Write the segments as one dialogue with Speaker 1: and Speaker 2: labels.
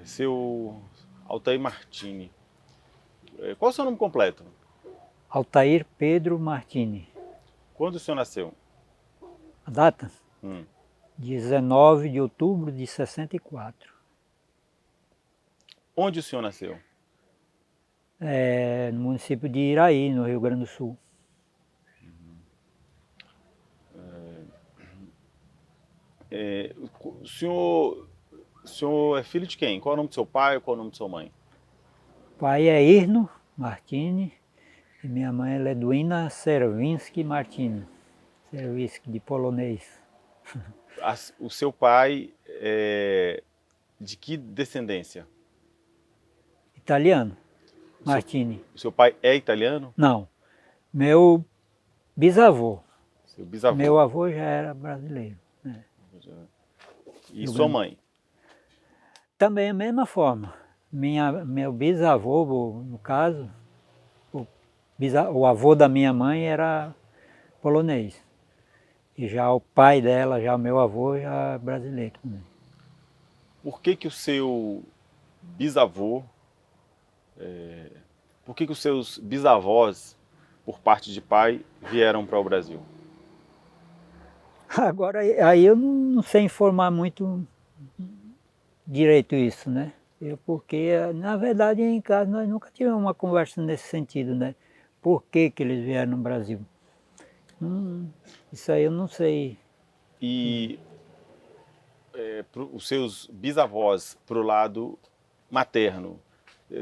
Speaker 1: Seu Altair Martini. Qual o seu nome completo?
Speaker 2: Altair Pedro Martini.
Speaker 1: Quando o senhor nasceu?
Speaker 2: A data?
Speaker 1: Hum.
Speaker 2: 19 de outubro de 64.
Speaker 1: Onde o senhor nasceu?
Speaker 2: No município de Iraí, no Rio Grande do Sul.
Speaker 1: O senhor é filho de quem? Qual é o nome do seu pai? Qual é o nome de sua mãe?
Speaker 2: Pai é Irno Martini e minha mãe é Ledwina Serwinski Martini. Serwinski, de polonês.
Speaker 1: O seu pai é de que descendência?
Speaker 2: Italiano,
Speaker 1: O seu,
Speaker 2: Martini.
Speaker 1: o seu pai é italiano?
Speaker 2: Não, meu bisavô.
Speaker 1: Seu bisavô.
Speaker 2: Meu avô já era brasileiro. Né?
Speaker 1: E sua mãe?
Speaker 2: Também a mesma forma. Meu bisavô, no caso, o avô da minha mãe era polonês. E já o pai dela, já o meu avô, já é brasileiro também.
Speaker 1: Por que que o seu bisavô, por que que os seus bisavós, por parte de pai, vieram para o Brasil?
Speaker 2: Agora, aí eu não sei informar muito direito isso, né? Porque, na verdade, em casa nós nunca tivemos uma conversa nesse sentido, né? Por que que eles vieram no Brasil? Isso aí eu não sei.
Speaker 1: E os seus bisavós, para o lado materno,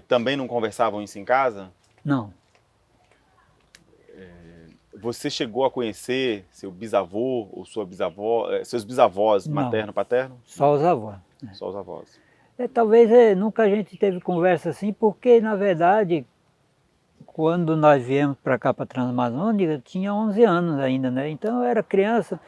Speaker 1: também não conversavam isso em casa?
Speaker 2: Não,
Speaker 1: Você chegou a conhecer seu bisavô ou sua bisavó, seus bisavós
Speaker 2: não.
Speaker 1: materno, paterno?
Speaker 2: Só os avós.
Speaker 1: Só os avós.
Speaker 2: Talvez nunca a gente teve conversa assim, porque, na verdade, quando nós viemos para cá, para Transamazônica, eu tinha 11 anos ainda, né? Então eu era criança.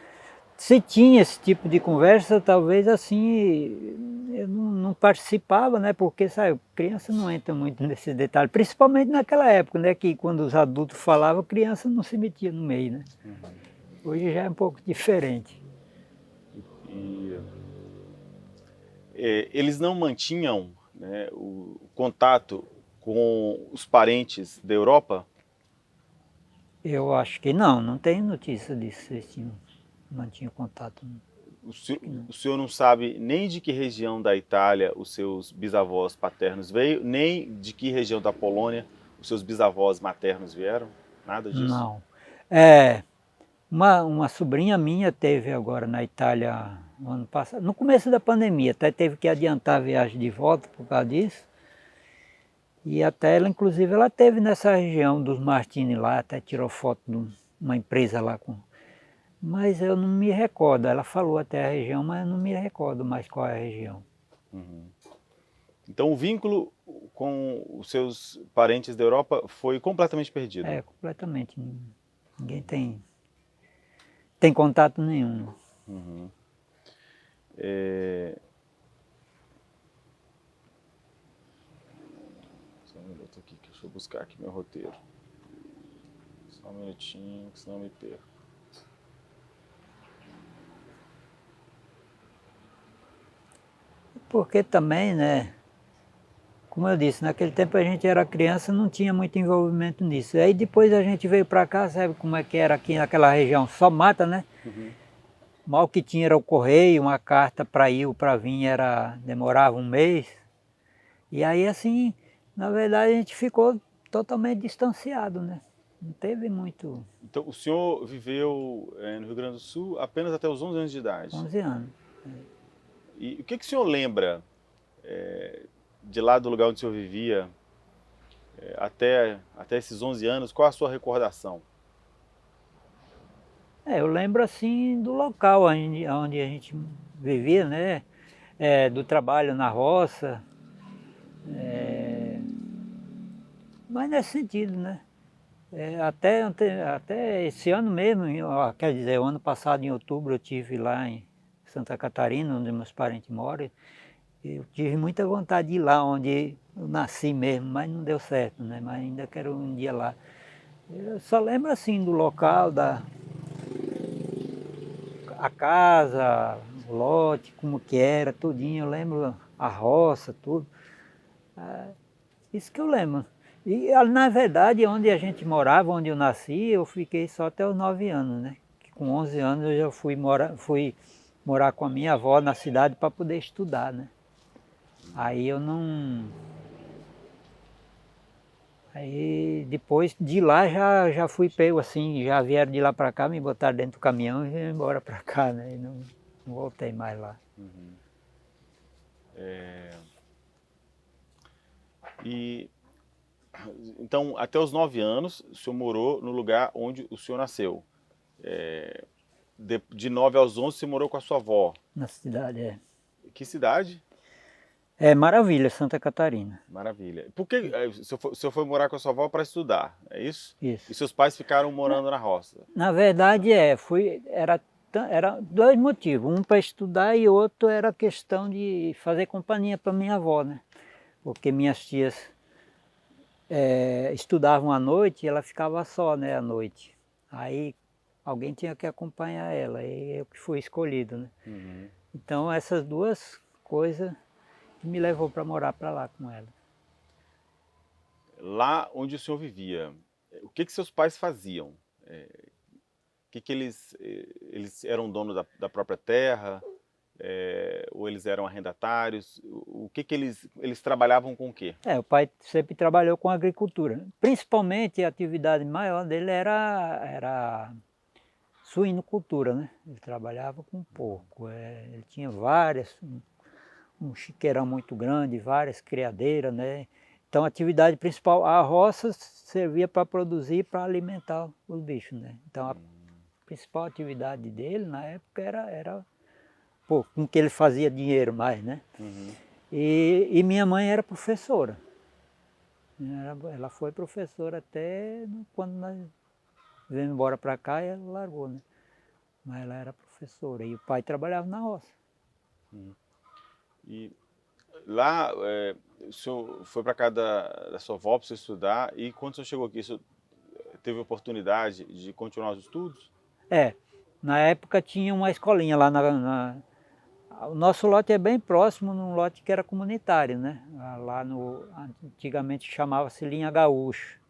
Speaker 2: Se tinha esse tipo de conversa, talvez assim, eu não participava, né? Porque, sabe, criança não entra muito nesses detalhes, principalmente naquela época, né? Que quando os adultos falavam, a criança não se metia no meio, né? Hoje já é um pouco diferente.
Speaker 1: E eles não mantinham, né, o contato com os parentes da Europa?
Speaker 2: Eu acho que não tenho notícia disso, se eles mantinham contato.
Speaker 1: O senhor não sabe nem de que região da Itália os seus bisavós paternos veio, nem de que região da Polônia os seus bisavós maternos vieram? Nada disso?
Speaker 2: Não. Uma sobrinha minha teve agora na Itália no ano passado, no começo da pandemia, até teve que adiantar a viagem de volta por causa disso. E até ela, inclusive, ela teve nessa região dos Martini lá, até tirou foto de uma empresa lá com... Mas eu não me recordo, ela falou até a região, mas eu não me recordo mais qual é a região.
Speaker 1: Então o vínculo com os seus parentes da Europa foi completamente perdido?
Speaker 2: Completamente. Ninguém tem contato nenhum.
Speaker 1: Só um minuto aqui, deixa eu buscar aqui meu roteiro. Só um minutinho, que senão eu me perco.
Speaker 2: Porque também, né, como eu disse, naquele tempo a gente era criança, não tinha muito envolvimento nisso. Aí depois a gente veio para cá, sabe como é que era aqui naquela região? Só mata, né? Mal que tinha era o correio, uma carta para ir ou para vir demorava um mês. E aí assim, na verdade a gente ficou totalmente distanciado, né? Não teve muito...
Speaker 1: Então o senhor viveu no Rio Grande do Sul apenas até os 11 anos de idade?
Speaker 2: 11 anos.
Speaker 1: E o que o senhor lembra de lá do lugar onde o senhor vivia até esses 11 anos? Qual a sua recordação?
Speaker 2: Eu lembro assim do local onde a gente vivia, né? Do trabalho na roça. Mas nesse sentido, né? Até esse ano mesmo, quer dizer, o ano passado em outubro eu estive lá em Santa Catarina, onde meus parentes moram. Eu tive muita vontade de ir lá onde eu nasci mesmo, mas não deu certo, né? Mas ainda quero um dia lá. Eu só lembro assim do local, a casa, o lote, como que era, tudinho. Eu lembro a roça, tudo. Isso que eu lembro. E na verdade, onde a gente morava, onde eu nasci, eu fiquei só até os 9 anos, né? Que com 11 anos eu já fui morar com a minha avó na cidade para poder estudar, né? Aí eu não... Aí depois de lá já fui pego assim, já vieram de lá para cá, me botaram dentro do caminhão e vim embora para cá, né? E não voltei mais lá.
Speaker 1: Uhum. E então, até os 9 anos, o senhor morou no lugar onde o senhor nasceu. De 9 aos 11, você morou com a sua avó.
Speaker 2: Na cidade, é.
Speaker 1: Que cidade?
Speaker 2: É Maravilha, Santa Catarina.
Speaker 1: Maravilha. Por que o senhor foi morar com a sua avó para estudar, é isso?
Speaker 2: Isso.
Speaker 1: E seus pais ficaram morando na roça?
Speaker 2: Na verdade era dois motivos, um para estudar e outro era a questão de fazer companhia para minha avó, né? Porque minhas tias estudavam à noite e ela ficava só, né, à noite. Aí alguém tinha que acompanhar ela, e eu que fui escolhido, né?
Speaker 1: Uhum.
Speaker 2: Então essas duas coisas que me levou para morar para lá com ela.
Speaker 1: Lá onde o senhor vivia, o que seus pais faziam? Eles eram donos da própria terra? Ou eles eram arrendatários? O que eles trabalhavam com o quê?
Speaker 2: O pai sempre trabalhou com agricultura. Principalmente a atividade maior dele era suinocultura, né? Ele trabalhava com porco. Ele tinha um chiqueirão muito grande, várias criadeiras, né? Então a atividade principal, a roça servia para produzir, para alimentar os bichos, né? Então a principal atividade dele na época era pô, com que ele fazia dinheiro mais, né?
Speaker 1: Uhum.
Speaker 2: E minha mãe era professora. Ela foi professora até quando nós viemos embora para cá e ela largou, né? Mas ela era professora e o pai trabalhava na roça.
Speaker 1: E lá, o senhor foi para casa da sua avó para você estudar, e quando o senhor chegou aqui, o senhor teve oportunidade de continuar os estudos?
Speaker 2: Na época tinha uma escolinha lá o nosso lote é bem próximo num lote que era comunitário, né? Antigamente chamava-se Linha Gaúcho.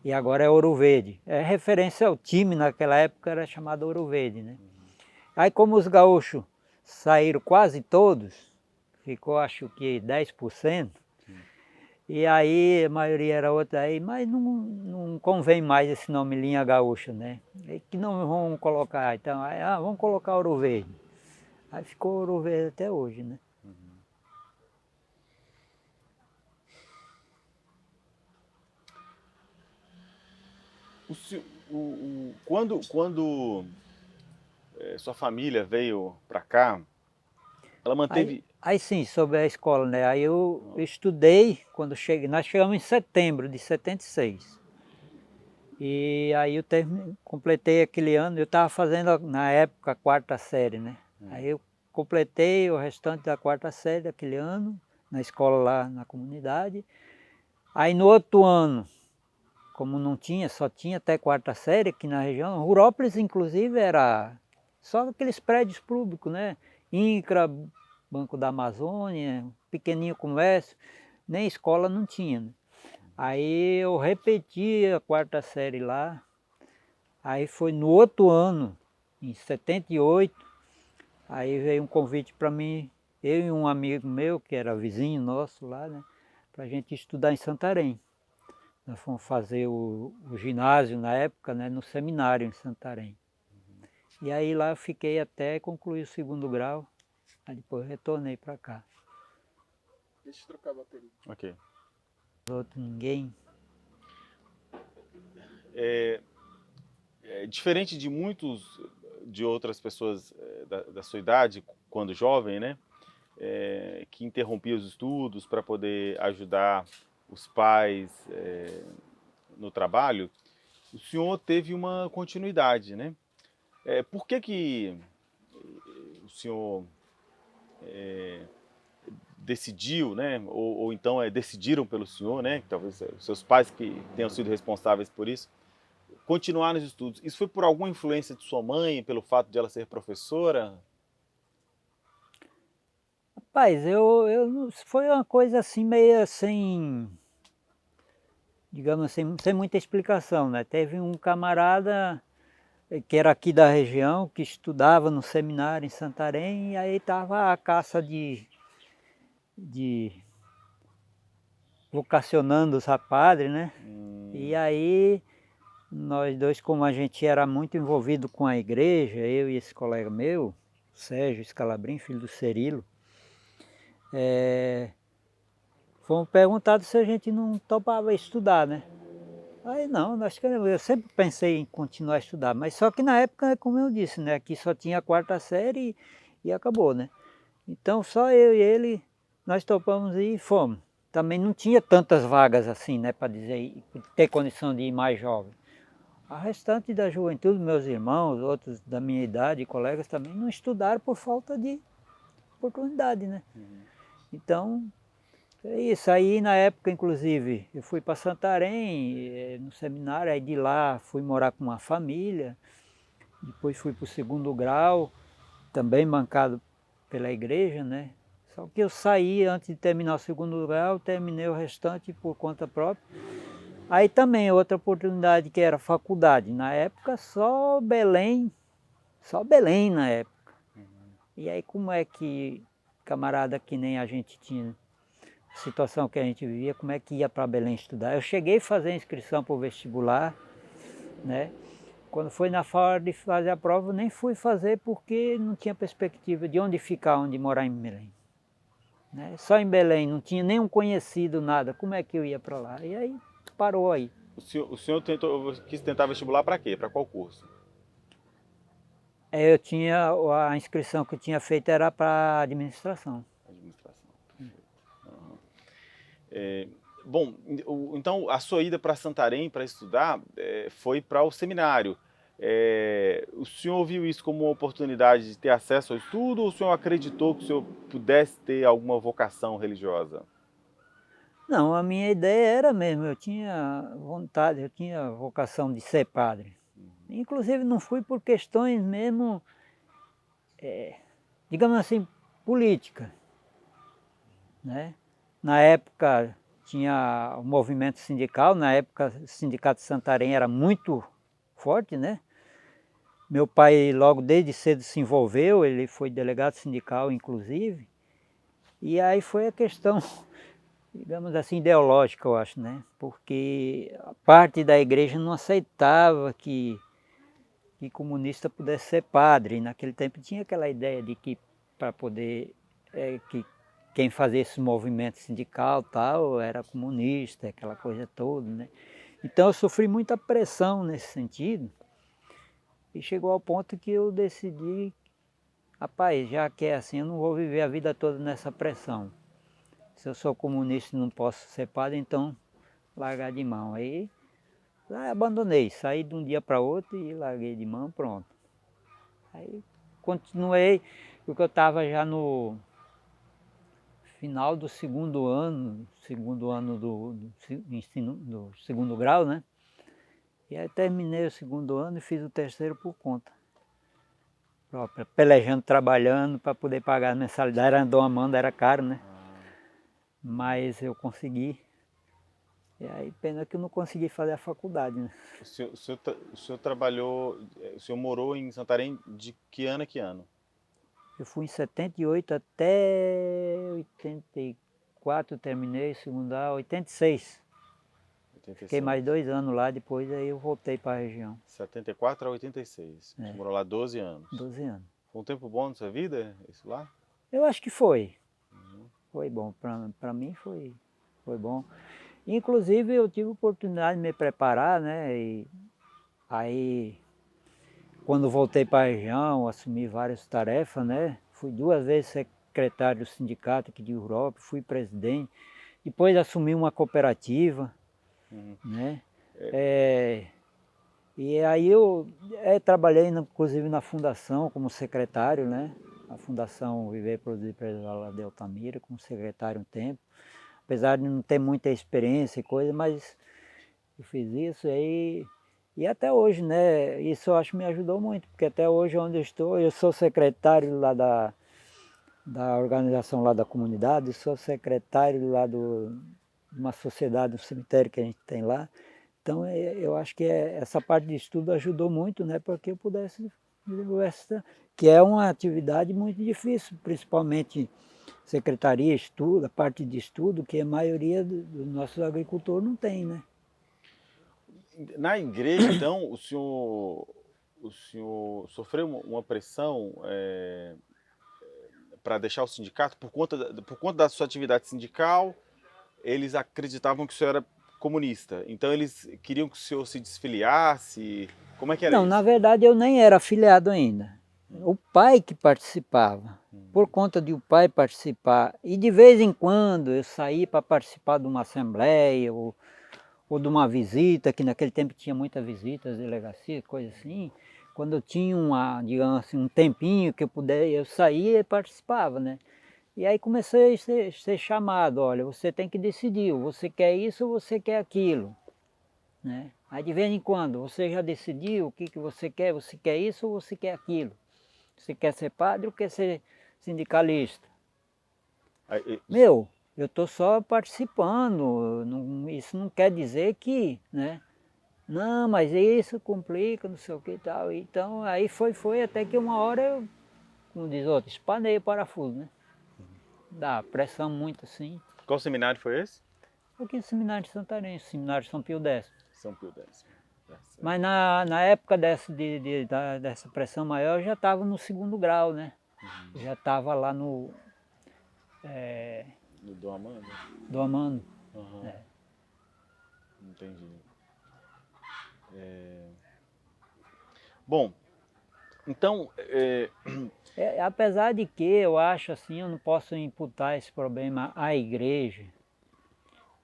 Speaker 2: E agora é Ouro Verde. É referência ao time, naquela época era chamado Ouro Verde, né? Aí como os gaúchos saíram quase todos, ficou acho que 10%, e aí a maioria era outra aí, mas não convém mais esse nome Linha Gaúcha, né? E que não vão colocar, então, vamos colocar Ouro Verde. Aí ficou Ouro Verde até hoje, né?
Speaker 1: Quando sua família veio para cá, ela manteve...
Speaker 2: Aí sim, sobre a escola, né? Aí eu estudei quando cheguei, nós chegamos em setembro de 76. E aí eu completei aquele ano, eu estava fazendo na época a quarta série, né? Aí eu completei o restante da quarta série daquele ano, na escola lá na comunidade. Aí no outro ano, como não tinha, só tinha até quarta série aqui na região, Rurópolis inclusive era só aqueles prédios públicos, né? INCRA, Banco da Amazônia, pequenininho comércio, nem escola não tinha, né? Aí eu repeti a quarta série lá, aí foi no outro ano, em 78, aí veio um convite para mim, eu e um amigo meu, que era vizinho nosso lá, né? Para a gente estudar em Santarém. Nós fomos fazer o ginásio na época, né, no seminário em Santarém. E aí lá eu fiquei até concluir o segundo grau, aí depois retornei para cá.
Speaker 3: Deixa eu trocar a bateria.
Speaker 1: Ok.
Speaker 2: Outro ninguém.
Speaker 1: Diferente de de outras pessoas da sua idade, quando jovem, né? Que interrompia os estudos para poder ajudar os pais no trabalho, o senhor teve uma continuidade, né? Por que o senhor decidiu, né? Ou então decidiram pelo senhor, né? Talvez os seus pais que tenham sido responsáveis por isso, continuar nos estudos. Isso foi por alguma influência de sua mãe, pelo fato de ela ser professora?
Speaker 2: Rapaz, foi uma coisa assim meio sem, digamos assim, sem muita explicação, né? Teve um camarada que era aqui da região, que estudava no seminário em Santarém, e aí estava a caça de vocacionando os rapazes, né? E aí nós dois, como a gente era muito envolvido com a igreja, eu e esse colega meu, Sérgio Scalabrin, filho do Cerilo, fomos perguntados se a gente não topava estudar, né? Aí não, eu sempre pensei em continuar a estudar, mas só que na época, como eu disse, né? Aqui só tinha a quarta série e acabou, né? Então só eu e ele, nós topamos e fomos. Também não tinha tantas vagas assim, né? Para dizer, ter condição de ir mais jovem. A restante da juventude, meus irmãos, outros da minha idade, colegas também, não estudaram por falta de oportunidade, né? Então, é isso. Aí na época, inclusive, eu fui para Santarém, no seminário, aí de lá fui morar com uma família, depois fui para o segundo grau, também bancado pela igreja, né? Só que eu saí antes de terminar o segundo grau, terminei o restante por conta própria. Aí também outra oportunidade que era faculdade. Na época só Belém na época. E aí como é que camarada que nem a gente tinha, a situação que a gente vivia, como é que ia para Belém estudar? Eu cheguei a fazer inscrição para o vestibular, né? Quando foi na hora de fazer a prova, eu nem fui fazer porque não tinha perspectiva de onde ficar, onde morar em Belém. Né? Só em Belém, não tinha nenhum conhecido, nada. Como é que eu ia para lá? E aí parou aí.
Speaker 1: O senhor quis tentar vestibular para quê? Para qual curso?
Speaker 2: Eu tinha, a inscrição que eu tinha feito era para administração.
Speaker 1: Administração. Perfeito. Aham. Bom, então a sua ida para Santarém para estudar foi para o seminário. O senhor viu isso como uma oportunidade de ter acesso ao estudo ou o senhor acreditou que o senhor pudesse ter alguma vocação religiosa?
Speaker 2: Não, a minha ideia era mesmo, eu tinha vontade, eu tinha vocação de ser padre. Inclusive não fui por questões mesmo, digamos assim, políticas, né? Na época tinha o movimento sindical, na época o Sindicato de Santarém era muito forte, né? Meu pai logo desde cedo se envolveu, ele foi delegado sindical inclusive, e aí foi a questão, digamos assim, ideológica, eu acho, né? Porque a parte da igreja não aceitava que comunista pudesse ser padre. Naquele tempo tinha aquela ideia de que para poder, que quem fazia esse movimento sindical tal era comunista, aquela coisa toda, né? Então eu sofri muita pressão nesse sentido e chegou ao ponto que eu decidi, rapaz, já que é assim, eu não vou viver a vida toda nessa pressão. Se eu sou comunista e não posso ser padre, então largar de mão. Aí abandonei, saí de um dia para outro e larguei de mão, pronto. Aí continuei, porque eu estava já no final do segundo ano do ensino, do segundo grau, né? E aí terminei o segundo ano e fiz o terceiro por conta própria, pelejando, trabalhando para poder pagar a mensalidade. Era uma manda, era caro, né? Mas eu consegui. E aí, pena que eu não consegui fazer a faculdade, né?
Speaker 1: O senhor trabalhou, o senhor morou em Santarém de que ano a que ano?
Speaker 2: Eu fui em 78 até 84, terminei secundário, 86.
Speaker 1: 86.
Speaker 2: Fiquei mais 2 anos lá, depois aí eu voltei para a região.
Speaker 1: 74 a 86. Você morou lá 12 anos.
Speaker 2: 12 anos.
Speaker 1: Foi um tempo bom na sua vida, isso lá?
Speaker 2: Eu acho que foi. Foi bom, para mim foi bom. Inclusive eu tive a oportunidade de me preparar, né? E aí, quando voltei para a região, assumi várias tarefas, né? Fui 2 vezes secretário do sindicato aqui de Europa, fui presidente. Depois assumi uma cooperativa, né? E aí eu trabalhei inclusive na fundação como secretário, né? A Fundação Viver, Produzir e Preservar lá de Altamira, como secretário um tempo. Apesar de não ter muita experiência e coisa, mas eu fiz isso aí e até hoje, né? Isso eu acho que me ajudou muito, porque até hoje onde eu estou, eu sou secretário lá da organização lá da comunidade, sou secretário lá de uma sociedade, um cemitério que a gente tem lá. Então eu acho que essa parte de estudo ajudou muito, né, para que eu pudesse desenvolver essa, que é uma atividade muito difícil, principalmente secretaria, estudo, a parte de estudo, que a maioria dos nossos agricultores não tem, né?
Speaker 1: Na igreja, então, o senhor sofreu uma pressão para deixar o sindicato por conta da sua atividade sindical? Eles acreditavam que o senhor era comunista, então eles queriam que o senhor se desfiliasse? Como é que era
Speaker 2: Não, na
Speaker 1: isso?
Speaker 2: verdade eu nem era afiliado ainda. O pai que participava. Por conta de o pai participar, e de vez em quando eu saía para participar de uma assembleia ou de uma visita, que naquele tempo tinha muitas visitas, delegacia, coisa assim. Quando eu tinha digamos assim, um tempinho que eu saía e participava, né? E aí comecei a ser chamado, olha, você tem que decidir, você quer isso ou você quer aquilo, né? Aí de vez em quando, você já decidiu o que você quer isso ou você quer aquilo? Você quer ser padre ou quer ser sindicalista?
Speaker 1: Aí,
Speaker 2: Meu, eu estou só participando, isso não quer dizer que, né? Não, mas isso complica, não sei o que e tal. Então aí foi até que uma hora eu, como diz outro, espanei o parafuso, né? Dá pressão muito assim.
Speaker 1: qual seminário foi esse?
Speaker 2: Aqui no Seminário de Santarém, Seminário São Pio X.
Speaker 1: São Pio X. Tá certo.
Speaker 2: Mas na época dessa pressão maior eu já estava no segundo grau, né? Já estava lá no
Speaker 1: No Dom Amando?
Speaker 2: do Amando.
Speaker 1: Aham. Entendi. Bom, então,
Speaker 2: Apesar de que eu acho assim, eu não posso imputar esse problema à igreja,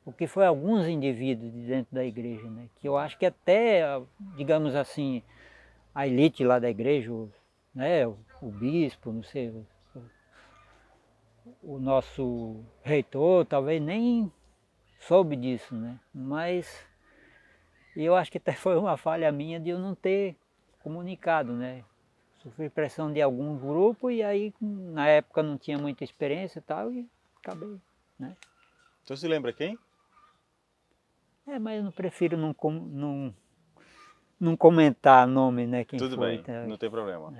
Speaker 2: porque foi alguns indivíduos de dentro da igreja, né? Que eu acho que até, digamos assim, a elite lá da igreja, né? O bispo, não sei, o nosso reitor, talvez nem soube disso, né? Mas eu acho que até foi uma falha minha de eu não ter comunicado, né? Sofri pressão de algum grupo e aí na época não tinha muita experiência e tal e acabei, né?
Speaker 1: então se lembra quem?
Speaker 2: Mas eu não prefiro não comentar nome, né, quem
Speaker 1: Tudo
Speaker 2: foi.
Speaker 1: bem,
Speaker 2: Tá?
Speaker 1: não tem problema.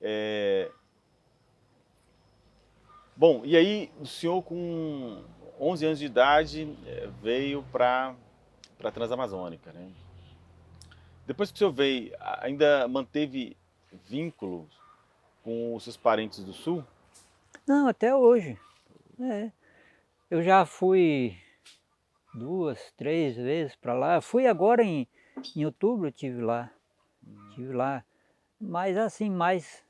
Speaker 2: É.
Speaker 1: Bom, e aí o senhor com 11 anos de idade veio para a Transamazônica, né? Depois que o senhor veio, ainda manteve vínculos com os seus parentes do Sul?
Speaker 2: Não, até hoje. É. Eu já fui 2, 3 vezes para lá. Fui agora em outubro, eu tive lá. Tive lá. Mas assim, mais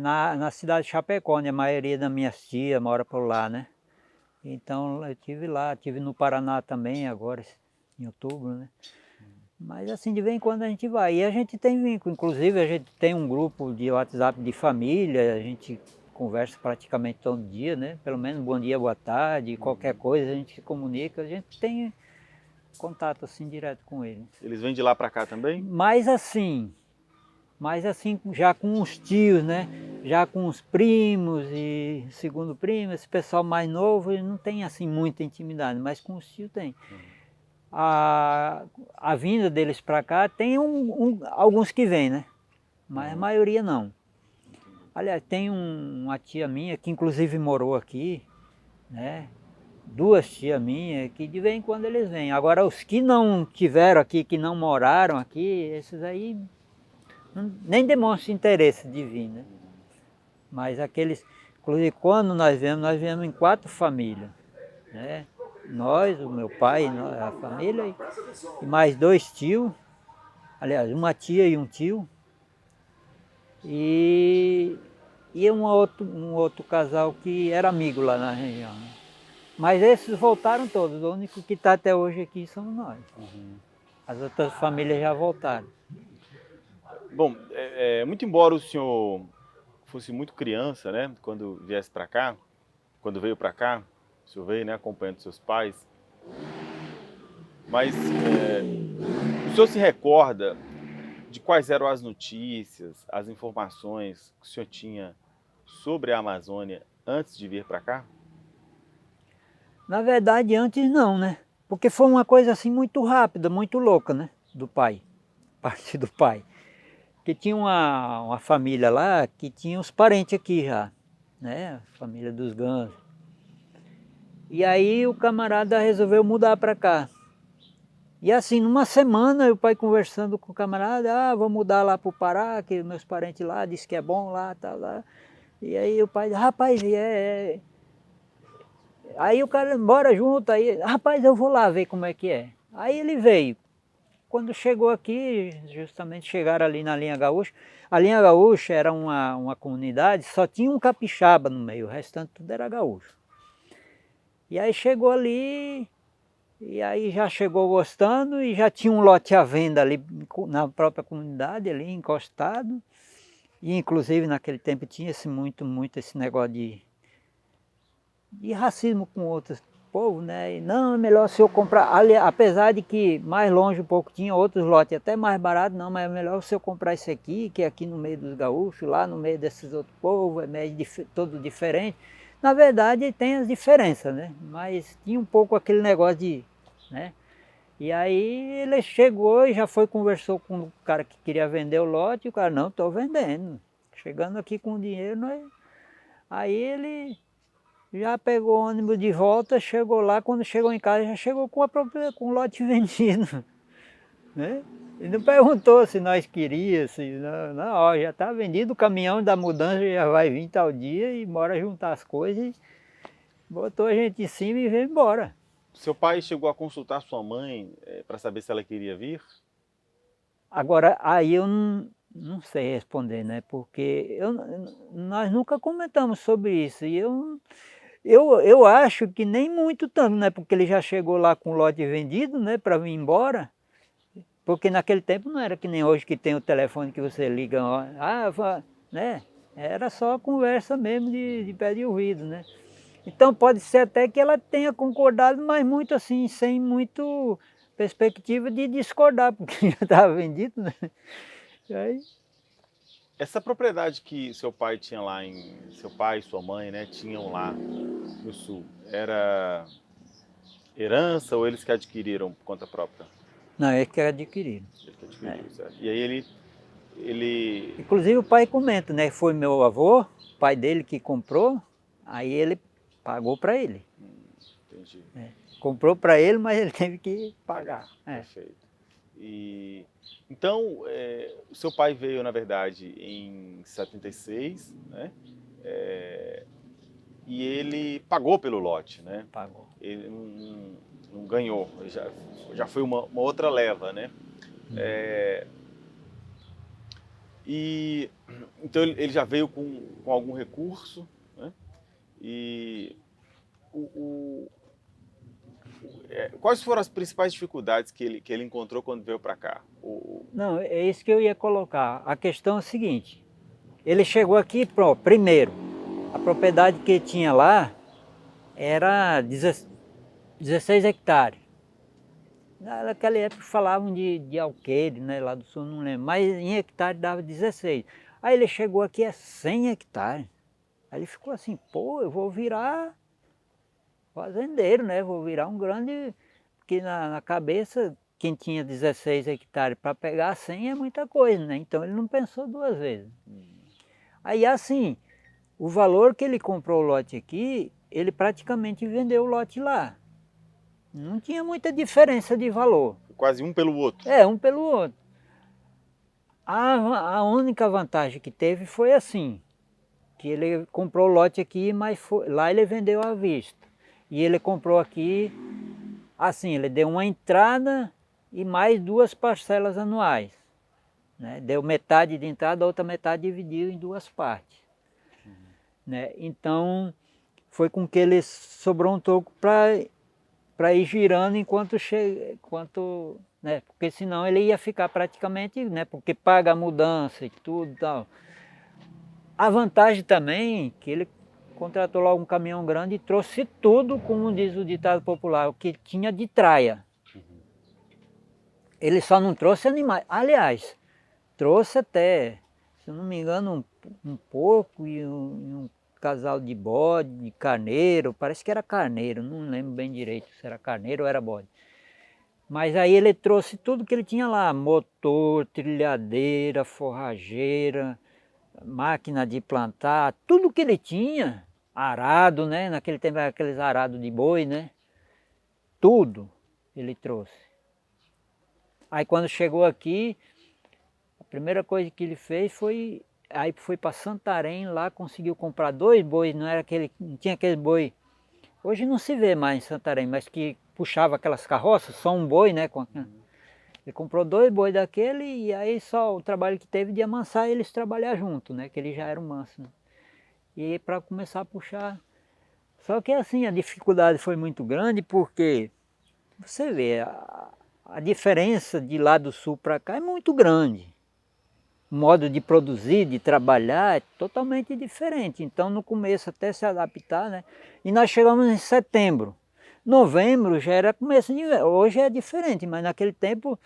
Speaker 2: na cidade de Chapecó, né? A maioria das minhas tias mora por lá, né? Então eu tive lá, tive no Paraná também agora, em outubro, né? Mas assim, de vez em quando a gente vai. E a gente tem vínculo, inclusive a gente tem um grupo de WhatsApp de família, a gente conversa praticamente todo dia, né? Pelo menos bom dia, boa tarde, qualquer coisa a gente se comunica, a gente tem contato assim direto com ele.
Speaker 1: Eles vêm de lá para cá também?
Speaker 2: Mas assim já com os tios, né? Já com os primos e segundo primo, esse pessoal mais novo não tem assim muita intimidade, mas com os tios tem. A vinda deles para cá tem alguns que vêm, né? Mas a maioria não. Aliás, tem uma tia minha que inclusive morou aqui, né? 2 tias minhas que de vez em quando eles vêm. Agora os que não tiveram aqui, que não moraram aqui, esses aí nem demonstram interesse de vir, né? Mas aqueles, inclusive quando nós viemos em 4 famílias, né? Nós, o meu pai, a família e mais 2 tios, aliás, uma tia e um tio, e um outro casal que era amigo lá na região. Né? Mas esses voltaram todos, o único que está até hoje aqui somos nós. As outras famílias já voltaram.
Speaker 1: Bom, muito embora o senhor fosse muito criança, né, quando viesse para cá, quando veio para cá, o senhor veio, né, acompanhando seus pais, mas o senhor se recorda de quais eram as notícias, as informações que o senhor tinha sobre a Amazônia antes de vir para cá?
Speaker 2: Na verdade, antes não, né? Porque foi uma coisa assim muito rápida, muito louca, né? Do pai, parte do pai. Que tinha uma família lá que tinha os parentes aqui já, né? A família dos Gans. E aí o camarada resolveu mudar para cá. E assim, numa semana, o pai conversando com o camarada, vou mudar lá para o Pará, que meus parentes lá dizem que é bom lá, tal, lá. E aí o pai, rapaz, Aí o cara, bora junto, aí, rapaz, eu vou lá ver como é que é. Aí ele veio. Quando chegou aqui, justamente chegaram ali na Linha Gaúcha. A Linha Gaúcha era uma comunidade, só tinha um capixaba no meio, o restante tudo era gaúcho. E aí chegou ali, e aí já chegou gostando, e já tinha um lote à venda ali na própria comunidade, ali encostado. E inclusive naquele tempo tinha muito esse negócio de racismo com outros povos, né? E não, é melhor se eu comprar, ali, apesar de que mais longe um pouco tinha outros lotes até mais baratos, não, mas é melhor se eu comprar esse aqui, que é aqui no meio dos gaúchos, lá no meio desses outros povos, é meio todo diferente. Na verdade tem as diferenças, né? Mas tinha um pouco aquele negócio de, né? E aí ele chegou e já foi, conversou com o cara que queria vender o lote, e o cara, não, estou vendendo. Chegando aqui com o dinheiro, aí ele já pegou o ônibus de volta, chegou lá, quando chegou em casa já chegou com o lote vendido, né? E não perguntou se nós queríamos, se não, ó, já está vendido, o caminhão da mudança já vai vir tal dia e bora juntar as coisas, e botou a gente em cima e veio embora.
Speaker 1: Seu pai chegou a consultar sua mãe para saber se ela queria vir?
Speaker 2: Agora, aí eu não sei responder, né? Porque nós nunca comentamos sobre isso. E eu acho que nem muito tanto, né? Porque ele já chegou lá com o lote vendido, né? Para vir embora. Porque naquele tempo não era que nem hoje que tem o telefone que você liga, ó, né? Era só conversa mesmo de pé de ouvido, né? Então pode ser até que ela tenha concordado, mas muito assim, sem muito perspectiva de discordar, porque já estava vendido, né? E aí,
Speaker 1: Essa propriedade que seu pai tinha lá seu pai e sua mãe, né, tinham lá no sul, era herança ou eles que adquiriram por conta própria?
Speaker 2: não, é que adquiriram.
Speaker 1: Ele que adquiriu, certo? E aí ele
Speaker 2: Inclusive o pai comenta, né? Foi meu avô, pai dele que comprou, aí ele pagou para ele.
Speaker 1: entendi,
Speaker 2: Comprou para ele, mas ele teve que pagar.
Speaker 1: perfeito. E então, o seu pai veio, na verdade, em 76, né? E ele pagou pelo lote, né?
Speaker 2: Pagou.
Speaker 1: Ele não ganhou, já foi uma outra leva, né? E então ele já veio com algum recurso, né? E quais foram as principais dificuldades que ele encontrou quando veio para cá?
Speaker 2: Não, é isso que eu ia colocar. A questão é a seguinte, ele chegou aqui, primeiro, a propriedade que tinha lá era 16 hectares. Naquela época falavam de alqueire, né, lá do sul, não lembro, mas em hectare dava 16. Aí ele chegou aqui a 100 hectares. Aí ele ficou assim, pô, eu vou virar fazendeiro, né, vou virar um grande... Porque na cabeça, quem tinha 16 hectares para pegar 100 é muita coisa, né? Então ele não pensou duas vezes. Aí assim, o valor que ele comprou o lote aqui, ele praticamente vendeu o lote lá. Não tinha muita diferença de valor.
Speaker 1: Quase um pelo outro.
Speaker 2: Um pelo outro. A única vantagem que teve foi assim, que ele comprou o lote aqui, mas lá ele vendeu à vista. E ele comprou aqui, assim, ele deu uma entrada e mais 2 parcelas anuais, né? Deu metade de entrada, a outra metade dividiu em 2 partes. Né? Então, foi com que ele sobrou um pouco para ir girando enquanto, né? Porque senão ele ia ficar praticamente, né? Porque paga a mudança e tudo e tal. A vantagem também que ele contratou logo um caminhão grande e trouxe tudo, como diz o ditado popular, o que tinha de traia. Ele só não trouxe animais. Aliás, trouxe até, se eu não me engano, um porco e casal de bode, de carneiro, parece que era carneiro, não lembro bem direito se era carneiro ou era bode. Mas aí ele trouxe tudo que ele tinha lá, motor, trilhadeira, forrageira, máquina de plantar, tudo que ele tinha, arado, né? Naquele tempo era aqueles arados de boi, né? Tudo ele trouxe. Aí quando chegou aqui, a primeira coisa que ele fez foi, aí foi para Santarém, lá conseguiu comprar 2 bois, não tinha aquele boi. Hoje não se vê mais em Santarém, mas que puxava aquelas carroças, só um boi, né? Ele comprou 2 bois daquele e aí só o trabalho que teve de amansar eles trabalhar junto, né? Que eles já eram mansos, né? E para começar a puxar. Só que assim, a dificuldade foi muito grande porque você vê, a diferença de lá do sul para cá é muito grande. O modo de produzir, de trabalhar é totalmente diferente. Então no começo até se adaptar, né? E nós chegamos em setembro. Novembro já era começo de inverno. Hoje é diferente, mas naquele tempo,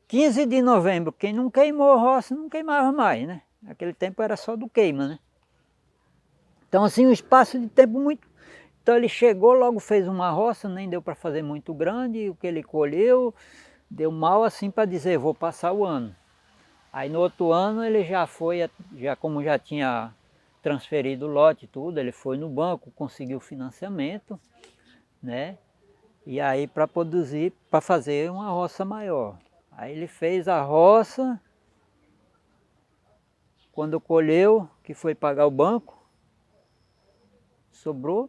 Speaker 2: 15 de novembro, quem não queimou a roça não queimava mais, né? Naquele tempo era só do queima, né? Então assim, um espaço de tempo muito... Então ele chegou, logo fez uma roça, nem deu para fazer muito grande, o que ele colheu, deu mal assim para dizer, vou passar o ano. Aí no outro ano ele já foi, já como já tinha transferido o lote e tudo, ele foi no banco, conseguiu financiamento, né? E aí para produzir, para fazer uma roça maior. Aí ele fez a roça, quando colheu, que foi pagar o banco, sobrou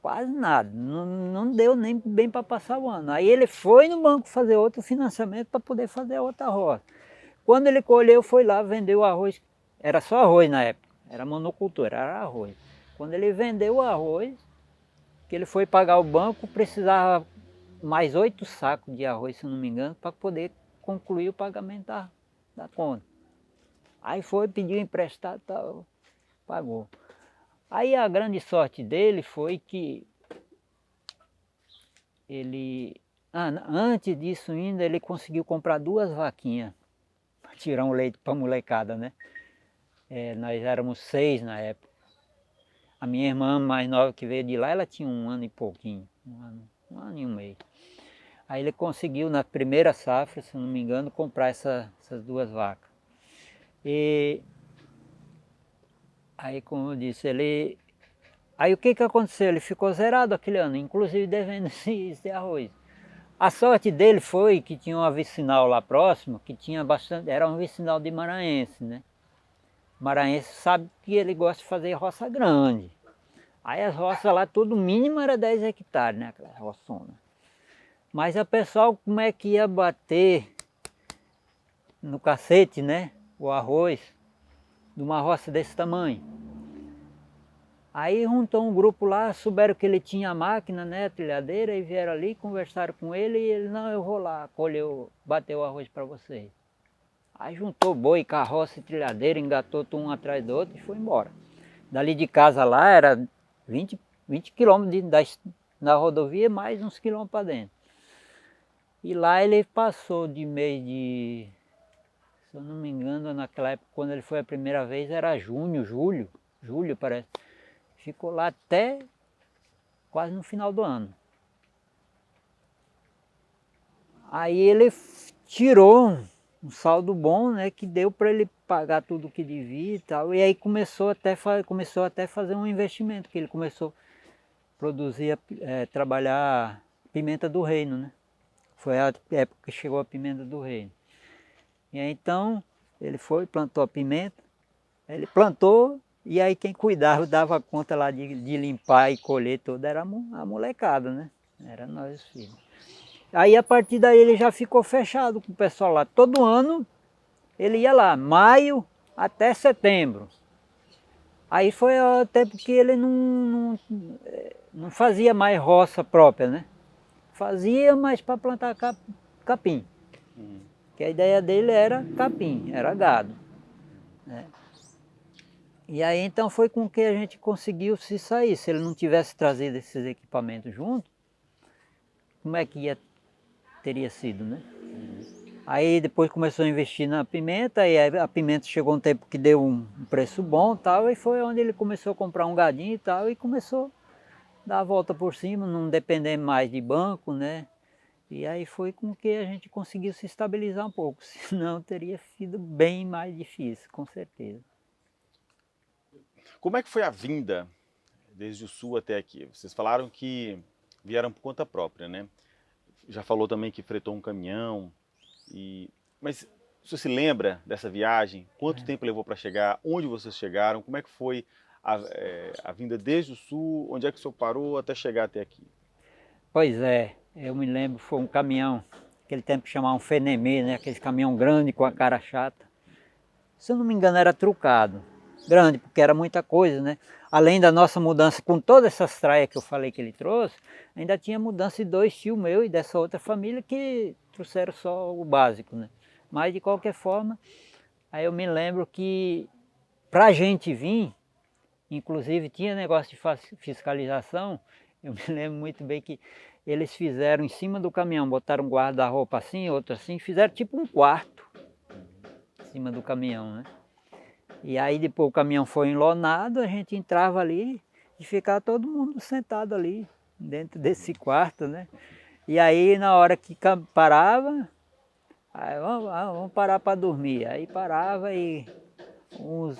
Speaker 2: quase nada, não deu nem bem para passar o ano. Aí ele foi no banco fazer outro financiamento para poder fazer outra roça. Quando ele colheu, foi lá, vendeu o arroz, era só arroz na época, era monocultura, era arroz. Quando ele vendeu o arroz, que ele foi pagar o banco, precisava mais 8 sacos de arroz, se não me engano, para poder concluir o pagamento da conta. Aí foi, pediu emprestado, tal, pagou. Aí a grande sorte dele foi que ele, antes disso ainda, ele conseguiu comprar 2 vaquinhas para tirar um leite para a molecada, né? Nós éramos 6 na época. A minha irmã mais nova que veio de lá, ela tinha 1 ano e pouquinho, 1 ano e 1 mês. Aí ele conseguiu na primeira safra, se não me engano, comprar essas 2 vacas. E aí, como eu disse, aí o que aconteceu? Ele ficou zerado aquele ano, inclusive devendo esse arroz. A sorte dele foi que tinha uma vicinal lá próximo, que tinha bastante, era um vicinal de maranhense, né? Maranhense sabe que ele gosta de fazer roça grande. Aí as roças lá, tudo mínimo era 10 hectares, né? Aquela roçona. Mas a pessoal, como é que ia bater no cacete, né? O arroz de uma roça desse tamanho. Aí juntou um grupo lá, souberam que ele tinha máquina, né, trilhadeira, e vieram ali, conversaram com ele, e ele, não, eu vou lá, bater o arroz para vocês. Aí juntou boi, carroça e trilhadeira, engatou um atrás do outro e foi embora. Dali de casa lá era 20 quilômetros na rodovia, mais uns quilômetros para dentro. E lá ele passou de mês de, se eu não me engano, naquela época, quando ele foi a primeira vez, era julho parece. Ficou lá até quase no final do ano. Aí ele tirou um saldo bom, né, que deu para ele pagar tudo o que devia e tal. E aí começou até a fazer um investimento, que ele começou a produzir, trabalhar pimenta do reino, né? Foi a época que chegou a pimenta do reino. E aí então ele foi, plantou a pimenta, ele plantou e aí quem cuidava, dava conta lá de limpar e colher tudo, era a molecada, né? Era nós os filhos. Aí a partir daí ele já ficou fechado com o pessoal lá. Todo ano ele ia lá, maio até setembro. Aí foi o tempo que ele não fazia mais roça própria, né? Fazia, mas para plantar capim. Que a ideia dele era capim, era gado, né? E aí então foi com que a gente conseguiu se sair. Se ele não tivesse trazido esses equipamentos junto, como é que teria sido, né? Aí depois começou a investir na pimenta, e aí a pimenta chegou um tempo que deu um preço bom e tal, e foi onde ele começou a comprar um gadinho e tal, e começou a dar a volta por cima, não depender mais de banco, né? E aí foi com que a gente conseguiu se estabilizar um pouco, senão teria sido bem mais difícil, com certeza.
Speaker 1: Como é que foi a vinda desde o sul até aqui? Vocês falaram que vieram por conta própria, né? Já falou também que fretou um caminhão. Mas você se lembra dessa viagem? Quanto tempo levou para chegar? Onde vocês chegaram? Como é que foi a vinda desde o sul? Onde é que o senhor parou até chegar até aqui?
Speaker 2: Pois é, eu me lembro, foi um caminhão, aquele tempo que chamavam Fenemê, né? Aquele caminhão grande com a cara chata. Se eu não me engano era trucado. Grande, porque era muita coisa, né? Além da nossa mudança com todas essas traias que eu falei que ele trouxe, ainda tinha mudança de 2 tios meus e dessa outra família que trouxeram só o básico, né? Mas de qualquer forma, aí eu me lembro que pra gente vir, inclusive tinha negócio de fiscalização, eu me lembro muito bem que eles fizeram em cima do caminhão, botaram um guarda-roupa assim, outro assim, fizeram tipo um quarto em cima do caminhão, né? E aí depois o caminhão foi enlonado, a gente entrava ali e ficava todo mundo sentado ali, dentro desse quarto, né? E aí na hora que parava, aí vamos parar para dormir. Aí parava e uns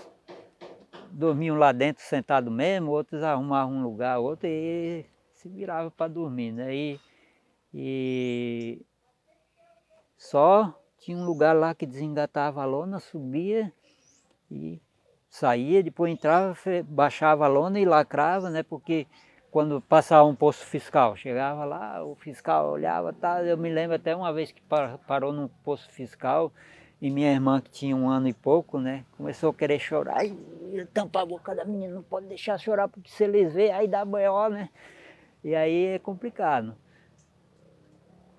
Speaker 2: dormiam lá dentro sentado mesmo, outros arrumavam um lugar, outro e se virava para dormir, né? E só tinha um lugar lá que desengatava a lona, subia e saía, depois entrava, baixava a lona e lacrava, né? Porque quando passava um posto fiscal, chegava lá, o fiscal olhava, tá, eu me lembro até uma vez que parou num posto fiscal e minha irmã, que tinha 1 ano e pouco, né? Começou a querer chorar, ai, tampa a boca da menina, não pode deixar chorar, porque se eles verem, aí dá B.O., né? E aí é complicado.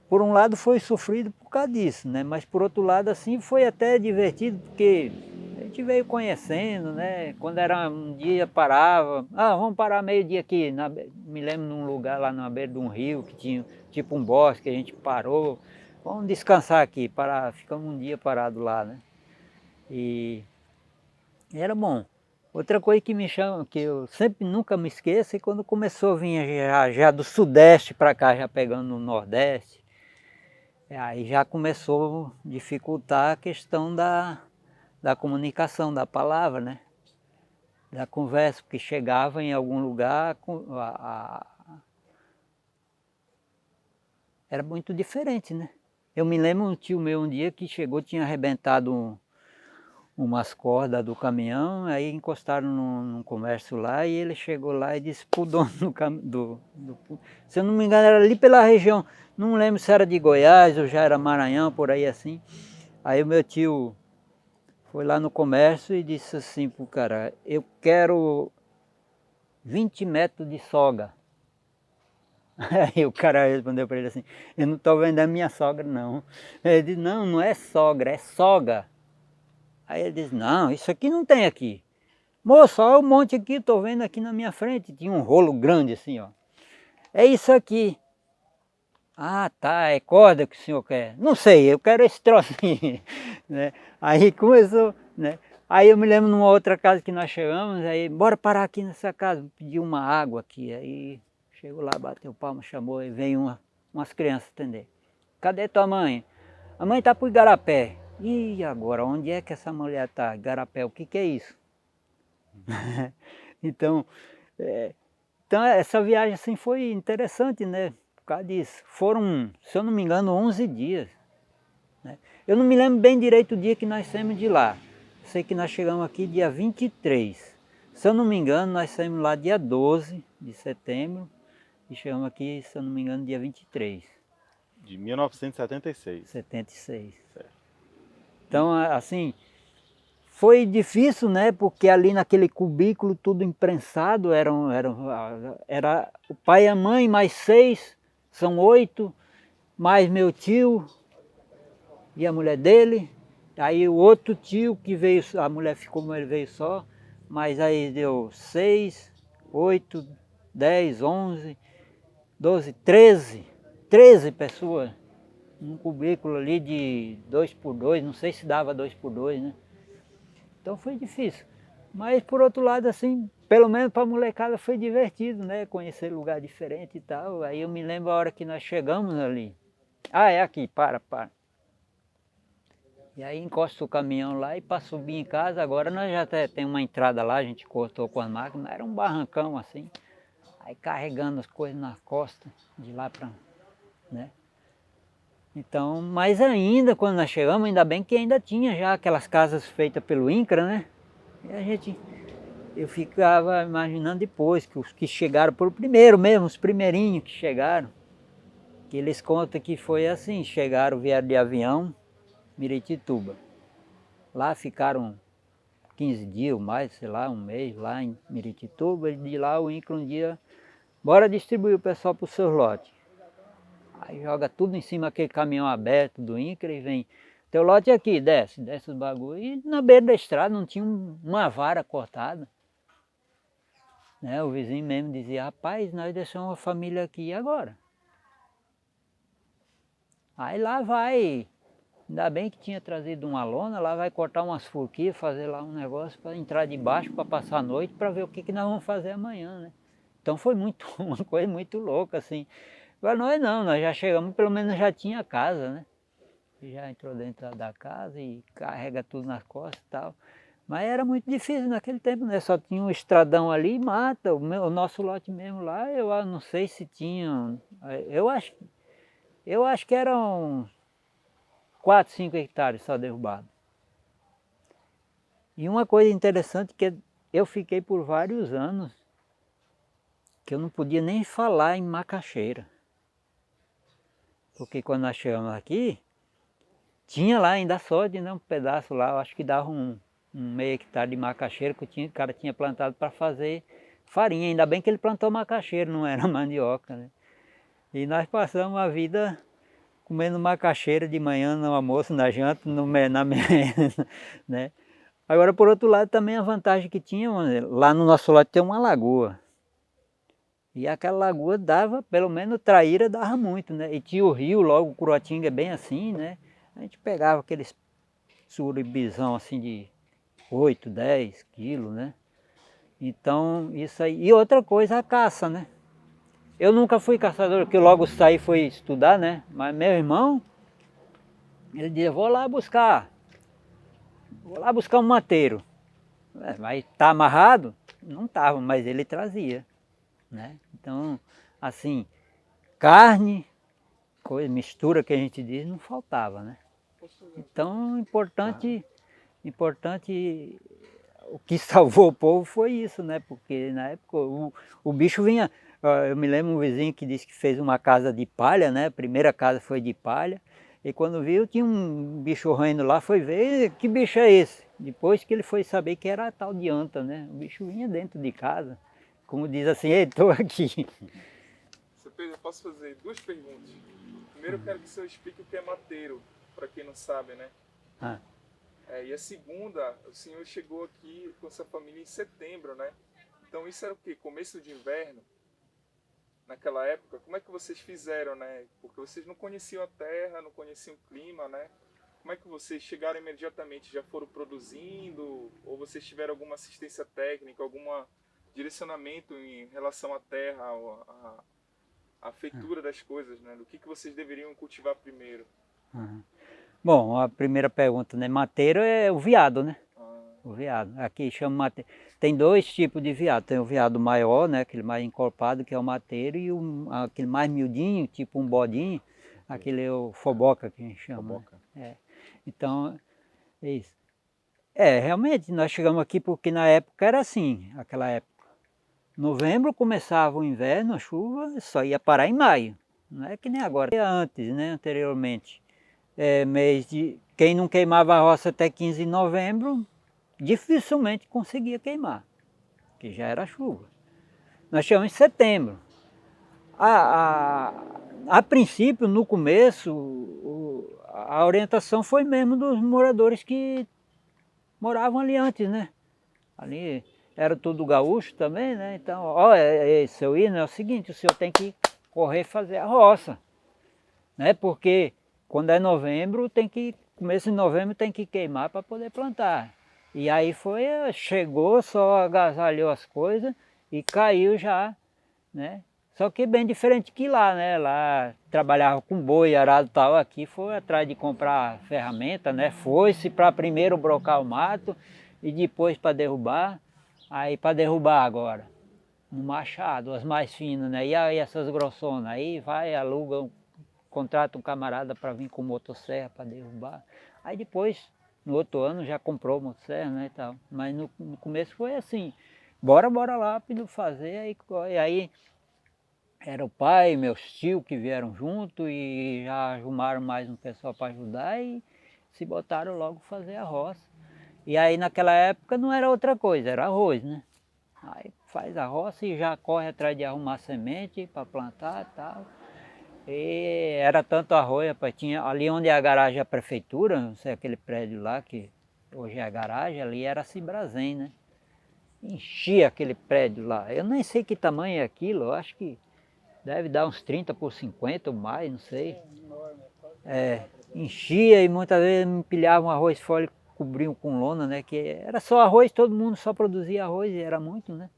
Speaker 2: Por um lado foi sofrido por causa disso, né? Mas por outro lado assim foi até divertido porque a gente veio conhecendo, né? Quando era um dia parava, vamos parar meio-dia aqui, me lembro num lugar lá na beira de um rio que tinha tipo um bosque, a gente parou, vamos descansar aqui, ficamos um dia parado lá, né? E era bom. Outra coisa que me chama, que eu sempre nunca me esqueço, é quando começou a vir já do sudeste para cá, já pegando no nordeste. Aí já começou a dificultar a questão da comunicação, da palavra, né? Da conversa, porque chegava em algum lugar, era muito diferente, né? Eu me lembro um tio meu um dia que chegou, tinha arrebentado umas cordas do caminhão, aí encostaram num comércio lá e ele chegou lá e disse pro dono se eu não me engano era ali pela região, não lembro se era de Goiás ou já era Maranhão, por aí assim. Aí o meu tio foi lá no comércio e disse assim pro cara, eu quero 20 metros de soga. Aí o cara respondeu para ele assim, eu não estou vendo a minha sogra não. Ele disse, não, não é sogra, é soga. Aí ele disse, não, isso aqui não tem aqui. Moço, olha o monte aqui, estou vendo aqui na minha frente. Tinha um rolo grande assim, ó. É isso aqui. Ah, tá, é corda que o senhor quer. Não sei, eu quero esse trocinho. Né? Aí começou, né? Aí eu me lembro numa outra casa que nós chegamos, aí, bora parar aqui nessa casa, pedir uma água aqui. Aí chegou lá, bateu palma, chamou, e veio umas crianças atender. Cadê tua mãe? A mãe está para o Igarapé. E agora, onde é que essa mulher está? Igarapé, o que que é isso? Então, então, essa viagem assim foi interessante, né? Por causa disso. Foram, se eu não me engano, 11 dias. Né? Eu não me lembro bem direito o dia que nós saímos de lá. Sei que nós chegamos aqui dia 23. Se eu não me engano, nós saímos lá dia 12 de setembro e chegamos aqui, se eu não me engano, dia 23.
Speaker 1: De 1976.
Speaker 2: 76.
Speaker 1: Certo.
Speaker 2: Então, assim, foi difícil, né? Porque ali naquele cubículo, tudo imprensado, era o pai e a mãe, mais 6, são 8, mais meu tio e a mulher dele. Aí o outro tio que veio, a mulher ficou, mas ele veio só, mas aí deu 6, 8, 10, 11, 12, 13 pessoas um cubículo ali de 2x2, não sei se dava 2x2, né? Então foi difícil. Mas por outro lado, assim, pelo menos para a molecada foi divertido, né? Conhecer lugar diferente e tal. Aí eu me lembro a hora que nós chegamos ali. Ah, é aqui, para. E aí encosta o caminhão lá e para subir em casa, agora nós já tem uma entrada lá, a gente cortou com as máquinas, era um barrancão assim. Aí carregando as coisas nas costas, de lá para, né? Então, mas ainda quando nós chegamos, ainda bem que ainda tinha já aquelas casas feitas pelo INCRA, né? E eu ficava imaginando depois, que os que chegaram por primeiro mesmo, os primeirinhos que chegaram, que eles contam que foi assim, vieram de avião, Miritituba. Lá ficaram 15 dias ou mais, sei lá, um mês lá em Miritituba, e de lá o INCRA um dia, bora distribuir o pessoal para os seus lotes. Aí joga tudo em cima daquele caminhão aberto do INCRA e vem, teu lote aqui, desce os bagulho. E na beira da estrada não tinha uma vara cortada. Né? O vizinho mesmo dizia, rapaz, nós deixamos uma família aqui e agora? Aí lá vai, ainda bem que tinha trazido uma lona, lá vai cortar umas forquilhas, fazer lá um negócio para entrar debaixo, para passar a noite, para ver o que nós vamos fazer amanhã, né? Então foi uma coisa muito louca, assim. Agora nós não, nós já chegamos, pelo menos já tinha casa, né? Já entrou dentro da casa e carrega tudo nas costas e tal. Mas era muito difícil naquele tempo, né? Só tinha um estradão ali e mata. O nosso lote mesmo lá, eu não sei se tinha. Eu acho que eram 4, 5 hectares só derrubados. E uma coisa interessante que eu fiquei por vários anos que eu não podia nem falar em macaxeira. Porque quando nós chegamos aqui, tinha lá ainda sorte, né? Um pedaço lá, eu acho que dava um meio hectare de macaxeira que o cara tinha plantado para fazer farinha. Ainda bem que ele plantou macaxeira, não era mandioca, né? E nós passamos a vida comendo macaxeira de manhã, no almoço, na janta, na merenda, né? Agora, por outro lado, também a vantagem que tinha, lá no nosso lote tem uma lagoa. E aquela lagoa dava, pelo menos traíra dava muito, né? E tinha o rio, logo o Curuatinga é bem assim, né? A gente pegava aqueles surubizão assim de 8, 10 quilos, né? Então, isso aí. E outra coisa, a caça, né? Eu nunca fui caçador, porque logo saí e fui estudar, né? Mas meu irmão, ele dizia, vou lá buscar um mateiro. Mas tá amarrado? Não estava, mas ele trazia, né? Então, assim, carne, mistura que a gente diz, não faltava, né? Então, importante, o que salvou o povo foi isso, né? Porque na época o bicho vinha, eu me lembro um vizinho que disse que fez uma casa de palha, né? A primeira casa foi de palha, e quando viu tinha um bicho raindo lá, foi ver, que bicho é esse? Depois que ele foi saber que era a tal de anta, né? O bicho vinha dentro de casa, como diz assim, ei, estou aqui.
Speaker 3: Seu Pedro, eu posso fazer 2 perguntas. Primeiro eu quero que o senhor explique o que é mateiro, para quem não sabe, né? E a segunda, o senhor chegou aqui com sua família em setembro, né? Então isso era o quê? Começo de inverno? Naquela época, como é que vocês fizeram, né? Porque vocês não conheciam a terra, não conheciam o clima, né? Como é que vocês chegaram imediatamente? Já foram produzindo? Ou vocês tiveram alguma assistência técnica, algum direcionamento em relação à terra, à feitura das coisas, né? Do que vocês deveriam cultivar primeiro?
Speaker 2: Bom, a primeira pergunta, né? Mateiro é o veado, né? O veado. Aqui chama mateiro. Tem 2 tipos de veado. Tem o veado maior, né? Aquele mais encorpado, que é o mateiro, e aquele mais miudinho, tipo um bodinho, aquele é o foboca que a gente chama.
Speaker 1: Foboca.
Speaker 2: Né? Então, é isso. Realmente, nós chegamos aqui porque na época era assim, aquela época. Novembro começava o inverno, a chuva, só ia parar em maio. Não é que nem agora. Antes, né? Anteriormente. Quem não queimava a roça até 15 de novembro, dificilmente conseguia queimar, que já era chuva. Nós chegamos em setembro. A princípio, no começo, a orientação foi mesmo dos moradores que moravam ali antes, né? Ali era tudo gaúcho também, né? Então, seu Hino, é o seguinte, o senhor tem que correr fazer a roça, né? Porque quando é novembro, começo de novembro tem que queimar para poder plantar. E aí chegou, só agasalhou as coisas e caiu já, né? Só que bem diferente que lá, né? Lá trabalhava com boi, arado e tal, aqui foi atrás de comprar ferramenta, né? Foi-se para primeiro brocar o mato e depois para derrubar. Aí para derrubar agora, no machado, as mais finas, né? E aí essas grossonas, aí vai, aluga, contrata um camarada para vir com motosserra para derrubar. Aí depois, no outro ano, já comprou motosserra, né, e tal. Mas no começo foi assim, bora lá, pediu fazer, aí era o pai, meus tios que vieram junto e já arrumaram mais um pessoal para ajudar e se botaram logo fazer a roça. E aí naquela época não era outra coisa, era arroz, né? Aí faz a roça e já corre atrás de arrumar semente para plantar e tal. E era tanto arroz, rapaz, tinha ali onde é a garagem da prefeitura, não sei, aquele prédio lá que hoje é a garagem, ali era Cibrazen, né? Enchia aquele prédio lá. Eu nem sei que tamanho é aquilo, eu acho que deve dar uns 30 por 50 ou mais, não sei. É, enchia e muitas vezes me empilhavam arroz fora e cobriam com lona, né? Que era só arroz, todo mundo só produzia arroz e era muito, né?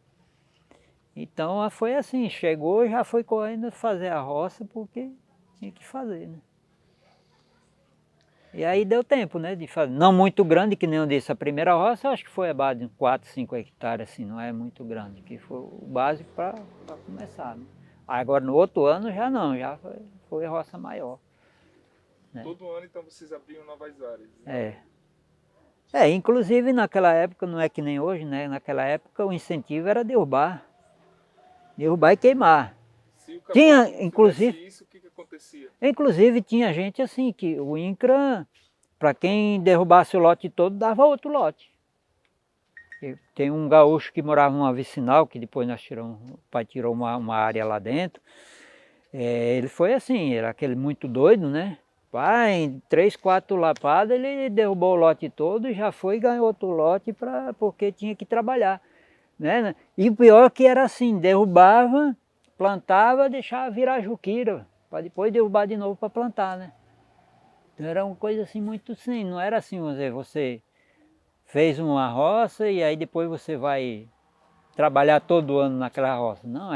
Speaker 2: Então foi assim, chegou e já foi correndo fazer a roça porque tinha que fazer, né? E aí deu tempo, né, de fazer. Não muito grande, que nem eu disse, a primeira roça acho que foi a base de 4, 5 hectares, assim, não é muito grande, que foi o básico para começar, né? Agora no outro ano já não, já foi roça maior. Né?
Speaker 3: Todo ano então vocês abriam novas áreas?
Speaker 2: É. Inclusive naquela época, não é que nem hoje, né? Naquela época o incentivo era derrubar e queimar.
Speaker 3: Se o
Speaker 2: Tinha,
Speaker 3: não
Speaker 2: inclusive,
Speaker 3: isso, o que acontecia?
Speaker 2: Inclusive tinha gente assim, que o INCRA, para quem derrubasse o lote todo, dava outro lote. E tem um gaúcho que morava numa vicinal, que depois o pai tirou uma área lá dentro. Ele foi assim, era aquele muito doido, né? Pai, em 3, 4 lapadas, ele derrubou o lote todo e já foi e ganhou outro lote porque tinha que trabalhar. Né? E o pior que era assim, derrubava, plantava, deixava virar juquira, para depois derrubar de novo para plantar, né? Então era uma coisa assim muito assim, não era assim, vamos dizer, você fez uma roça e aí depois você vai trabalhar todo ano naquela roça. Não,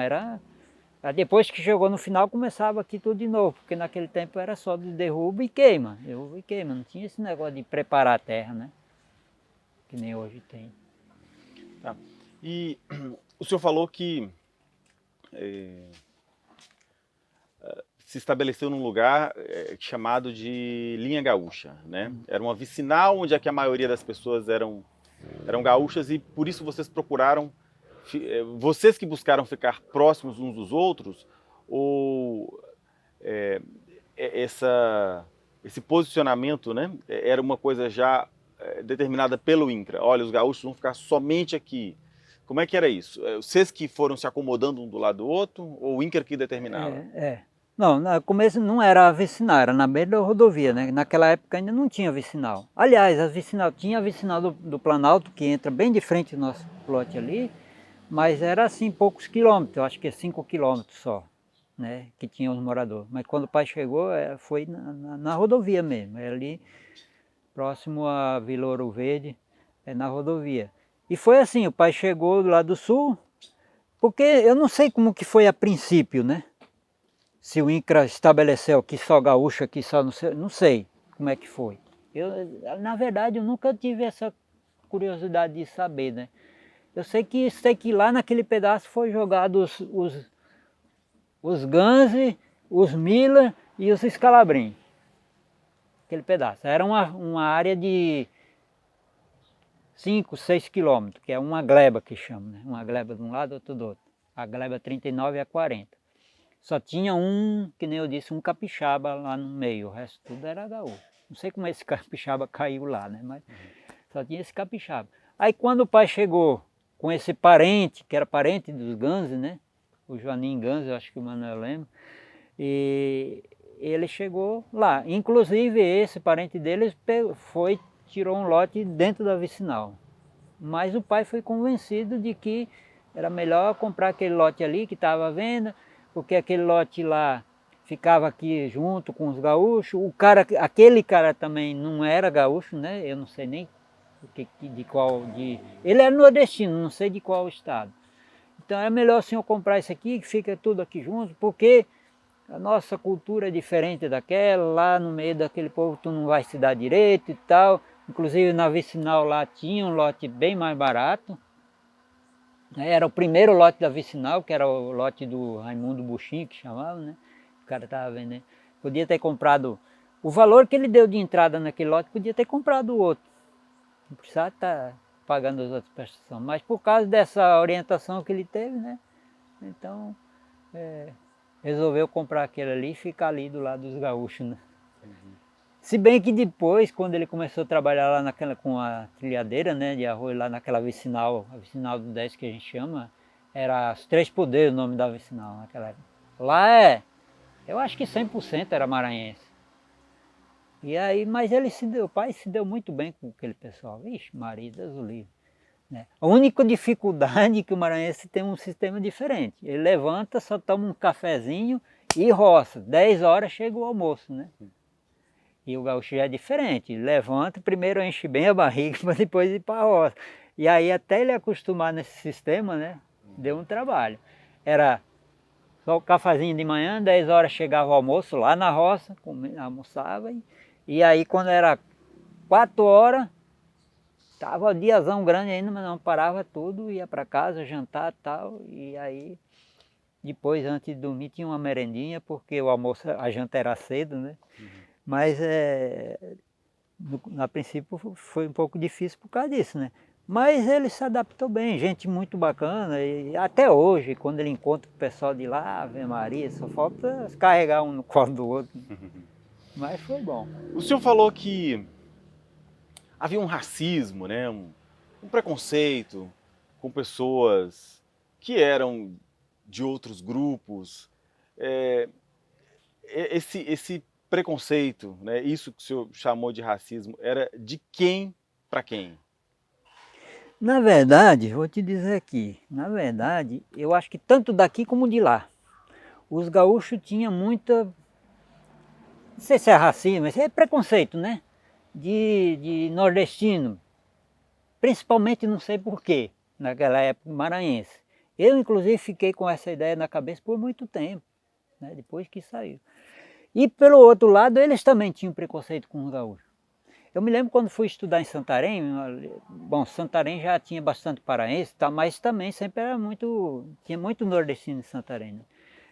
Speaker 2: depois que chegou no final começava aqui tudo de novo, porque naquele tempo era só de derruba e queima, não tinha esse negócio de preparar a terra, né? Que nem hoje tem.
Speaker 1: Tá. E o senhor falou que se estabeleceu num lugar chamado de Linha Gaúcha, né? Era uma vicinal onde a maioria das pessoas eram gaúchas e por isso vocês procuraram, vocês que buscaram ficar próximos uns dos outros, ou esse posicionamento, né, era uma coisa já determinada pelo INCRA? Olha, os gaúchos vão ficar somente aqui. Como é que era isso? Vocês que foram se acomodando um do lado do outro, ou o INCRA que determinava?
Speaker 2: Não, no começo não era vicinal, era na beira da rodovia, né? Naquela época ainda não tinha vicinal. Aliás, tinha a vicinal do Planalto, que entra bem de frente do nosso lote ali, mas era assim poucos quilômetros, eu acho que é 5 quilômetros só, né? Que tinha os moradores. Mas quando o pai chegou, foi na rodovia mesmo, é ali próximo a Vila Ouro Verde, na rodovia. E foi assim, o pai chegou do lado do sul, porque eu não sei como que foi a princípio, né? Se o INCRA estabeleceu que só gaúcho, aqui só não sei como é que foi. Na verdade, eu nunca tive essa curiosidade de saber, né? Eu sei que lá naquele pedaço foi jogado os Ganze, os Miller e os Escalabrim. Aquele pedaço. Era uma área de 5, 6 quilômetros, que é uma gleba que chama, né? Uma gleba de um lado, outra do outro. A gleba 39 e a 40. Só tinha que nem eu disse, um capixaba lá no meio, o resto tudo era gaúcho. Não sei como esse capixaba caiu lá, né? Mas só tinha esse capixaba. Aí quando o pai chegou com esse parente, que era parente dos Ganze, né? O Joanim Ganze, acho que o Manuel lembra. E ele chegou lá. Inclusive esse parente dele tirou um lote dentro da vicinal. Mas o pai foi convencido de que era melhor comprar aquele lote ali que estava à venda, porque aquele lote lá ficava aqui junto com os gaúchos. Aquele cara também não era gaúcho, né? Eu não sei nem de qual. Ele era nordestino, não sei de qual estado. Então é melhor o senhor comprar isso aqui, que fica tudo aqui junto, porque a nossa cultura é diferente daquela, lá no meio daquele povo tu não vai se dar direito e tal. Inclusive na vicinal lá tinha um lote bem mais barato. Era o primeiro lote da vicinal, que era o lote do Raimundo Buchinho, que chamava, né? O cara estava vendendo. Podia ter comprado, o valor que ele deu de entrada naquele lote, podia ter comprado o outro. Não precisava estar pagando as outras prestações. Mas por causa dessa orientação que ele teve, né? Então, resolveu comprar aquele ali e ficar ali do lado dos gaúchos, né? Se bem que depois, quando ele começou a trabalhar lá com a trilhadeira, né, de arroz, lá naquela vicinal, a vicinal do 10 que a gente chama, era os Três Poderes o nome da vicinal naquela época. Lá eu acho que 100% era maranhense. E aí, mas o pai se deu muito bem com aquele pessoal. Vixe, Maria, Deus o livre. Né? A única dificuldade é que o maranhense tem um sistema diferente. Ele levanta, só toma um cafezinho e roça. 10 horas chega o almoço, né? E o gaúcho já é diferente, ele levanta, primeiro enche bem a barriga para depois ir para a roça. E aí até ele acostumar nesse sistema, né, deu um trabalho. Era só o cafezinho de manhã, 10 horas chegava o almoço lá na roça, almoçava, e aí quando era 4 horas, estava o diazão grande ainda, mas não parava tudo, ia para casa, jantar e tal, e aí depois antes de dormir tinha uma merendinha, porque o almoço, a janta era cedo, né? Mas a princípio foi um pouco difícil por causa disso, né? Mas ele se adaptou bem, gente muito bacana, e até hoje, quando ele encontra o pessoal de lá, Ave Maria, só falta carregar um no colo do outro. Mas foi bom.
Speaker 1: O senhor falou que havia um racismo, né? um preconceito com pessoas que eram de outros grupos. Esse preconceito, né? Isso que o senhor chamou de racismo, era de quem para quem?
Speaker 2: Na verdade, vou te dizer aqui, na verdade, eu acho que tanto daqui como de lá, os gaúchos tinham muita, não sei se é racismo, mas é preconceito, né? De nordestino, principalmente não sei porquê, naquela época maranhense. Eu, inclusive, fiquei com essa ideia na cabeça por muito tempo, né? Depois que saiu. E pelo outro lado, eles também tinham preconceito com os gaúchos. Eu me lembro quando fui estudar em Santarém, bom, Santarém já tinha bastante paraense, tá, mas também sempre tinha muito nordestino em Santarém, né?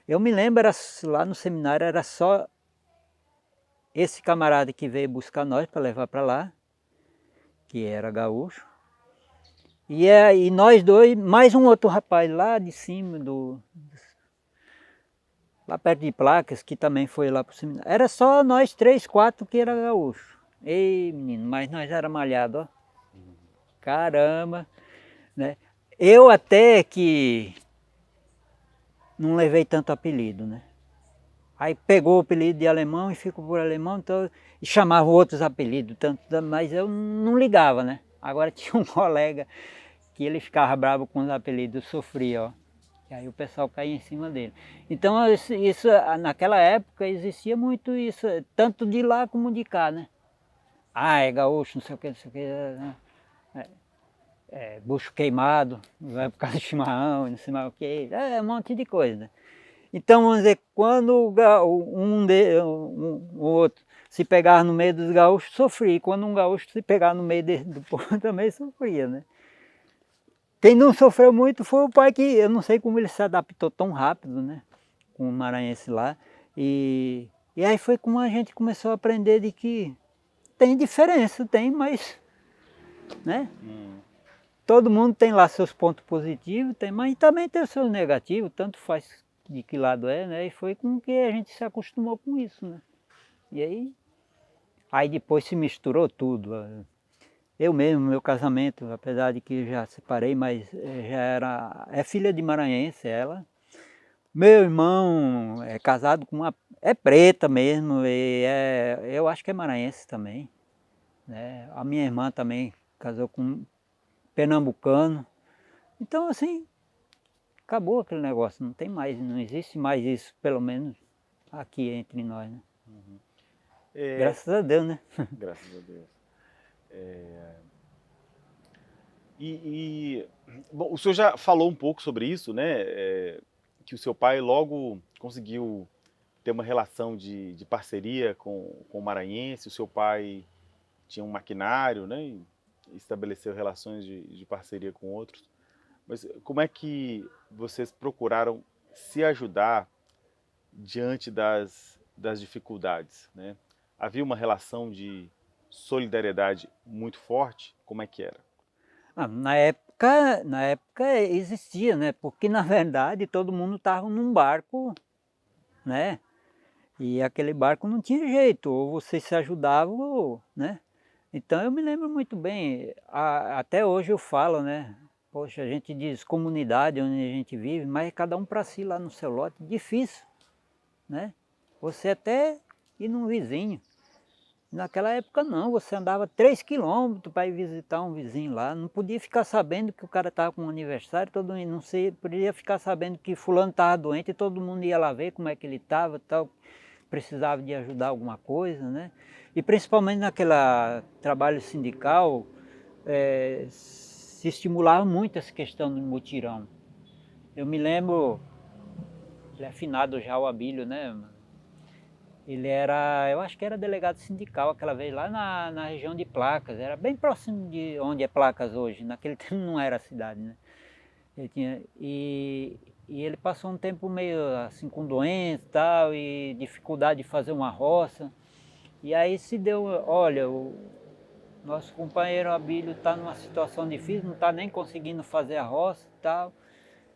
Speaker 2: Eu me lembro, lá no seminário, era só esse camarada que veio buscar nós para levar para lá, que era gaúcho, e nós dois, mais um outro rapaz lá de cima, lá perto de Placas, que também foi lá para o seminário. Era só nós 3, 4 que era gaúcho. Ei, menino, mas nós era malhado, ó. Caramba, né? Eu até que não levei tanto apelido, né? Aí pegou o apelido de alemão e ficou por alemão, então, e chamava outros apelidos, mas eu não ligava, né? Agora tinha um colega que ele ficava bravo com os apelidos, sofria, ó. E aí o pessoal caía em cima dele. Então isso naquela época existia muito isso, tanto de lá como de cá, né? Ah, é gaúcho, não sei o que, não sei o que. Bucho queimado, vai por causa de chimarrão, não sei mais o que. Um monte de coisa. Então, vamos dizer, quando o outro se pegava no meio dos gaúchos, sofria. E quando um gaúcho se pegava no meio do povo, também sofria, né? Quem não sofreu muito foi o pai, que eu não sei como ele se adaptou tão rápido, né? Com o maranhense lá. E aí foi como a gente começou a aprender de que tem diferença, mas, né? Todo mundo tem lá seus pontos positivos, mas também tem os seus negativos, tanto faz de que lado é, né? E foi com que a gente se acostumou com isso, né? E aí depois se misturou tudo. Eu mesmo, meu casamento, apesar de que já separei, mas é filha de maranhense ela. Meu irmão é casado com é preta mesmo, eu acho que é maranhense também, né? A minha irmã também casou com um pernambucano. Então assim, acabou aquele negócio, não existe mais isso, pelo menos aqui entre nós, né?
Speaker 1: É,
Speaker 2: Graças a Deus, né?
Speaker 1: graças a Deus. Bom, o senhor já falou um pouco sobre isso, né? Que o seu pai logo conseguiu ter uma relação de parceria com o maranhense. O seu pai tinha um maquinário, né? E estabeleceu relações de parceria com outros. Mas como é que vocês procuraram se ajudar diante das dificuldades, né? Havia uma relação de solidariedade muito forte? Como é que era?
Speaker 2: Na época existia, né? Porque na verdade todo mundo estava num barco, né? E aquele barco não tinha jeito, ou você se ajudava, né? Então eu me lembro muito bem, até hoje eu falo, né? Poxa, a gente diz comunidade onde a gente vive, mas cada um para si lá no seu lote, difícil, né? Você até ir num vizinho. Naquela época não, você andava 3 quilômetros para ir visitar um vizinho lá, não podia ficar sabendo que o cara estava com um aniversário, todo mundo, não sei, podia ficar sabendo que fulano estava doente e todo mundo ia lá ver como é que ele estava, tal, precisava de ajudar alguma coisa, né? E principalmente naquele trabalho sindical, se estimulava muito essa questão do mutirão. Eu me lembro, ele é afinado já o Abílio, né? Ele era, eu acho que era delegado sindical aquela vez lá na região de Placas, era bem próximo de onde é Placas hoje, naquele tempo não era a cidade, né? E ele passou um tempo meio assim com doença e tal, e dificuldade de fazer uma roça. E aí se deu, olha, o nosso companheiro Abílio está numa situação difícil, não está nem conseguindo fazer a roça e tal.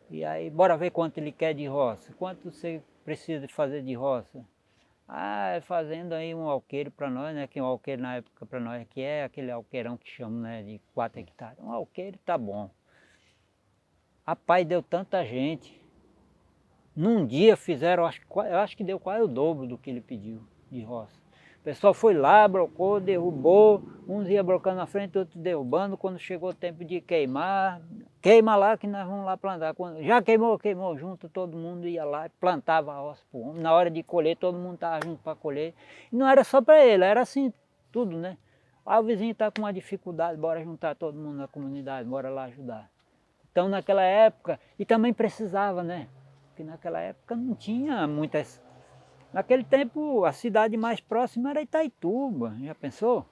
Speaker 2: E aí, bora ver quanto ele quer de roça, quanto você precisa de fazer de roça. Fazendo aí um alqueire para nós, né? Que um alqueire na época para nós aqui é aquele alqueirão que chamam, né? De 4 hectares. Um alqueire tá bom. Rapaz, deu tanta gente. Num dia fizeram, eu acho que deu quase o dobro do que ele pediu de roça. O pessoal foi lá, brocou, derrubou, uns ia brocando na frente, outros derrubando. Quando chegou o tempo de queimar, queima lá que nós vamos lá plantar. Quando já queimou, junto, todo mundo ia lá e plantava a roça pro homem. Na hora de colher, todo mundo estava junto para colher. E não era só para ele, era assim, tudo, né? O vizinho está com uma dificuldade, bora juntar todo mundo na comunidade, bora lá ajudar. Então naquela época, e também precisava, né? Porque naquela época não tinha muitas... Naquele tempo a cidade mais próxima era Itaituba, já pensou?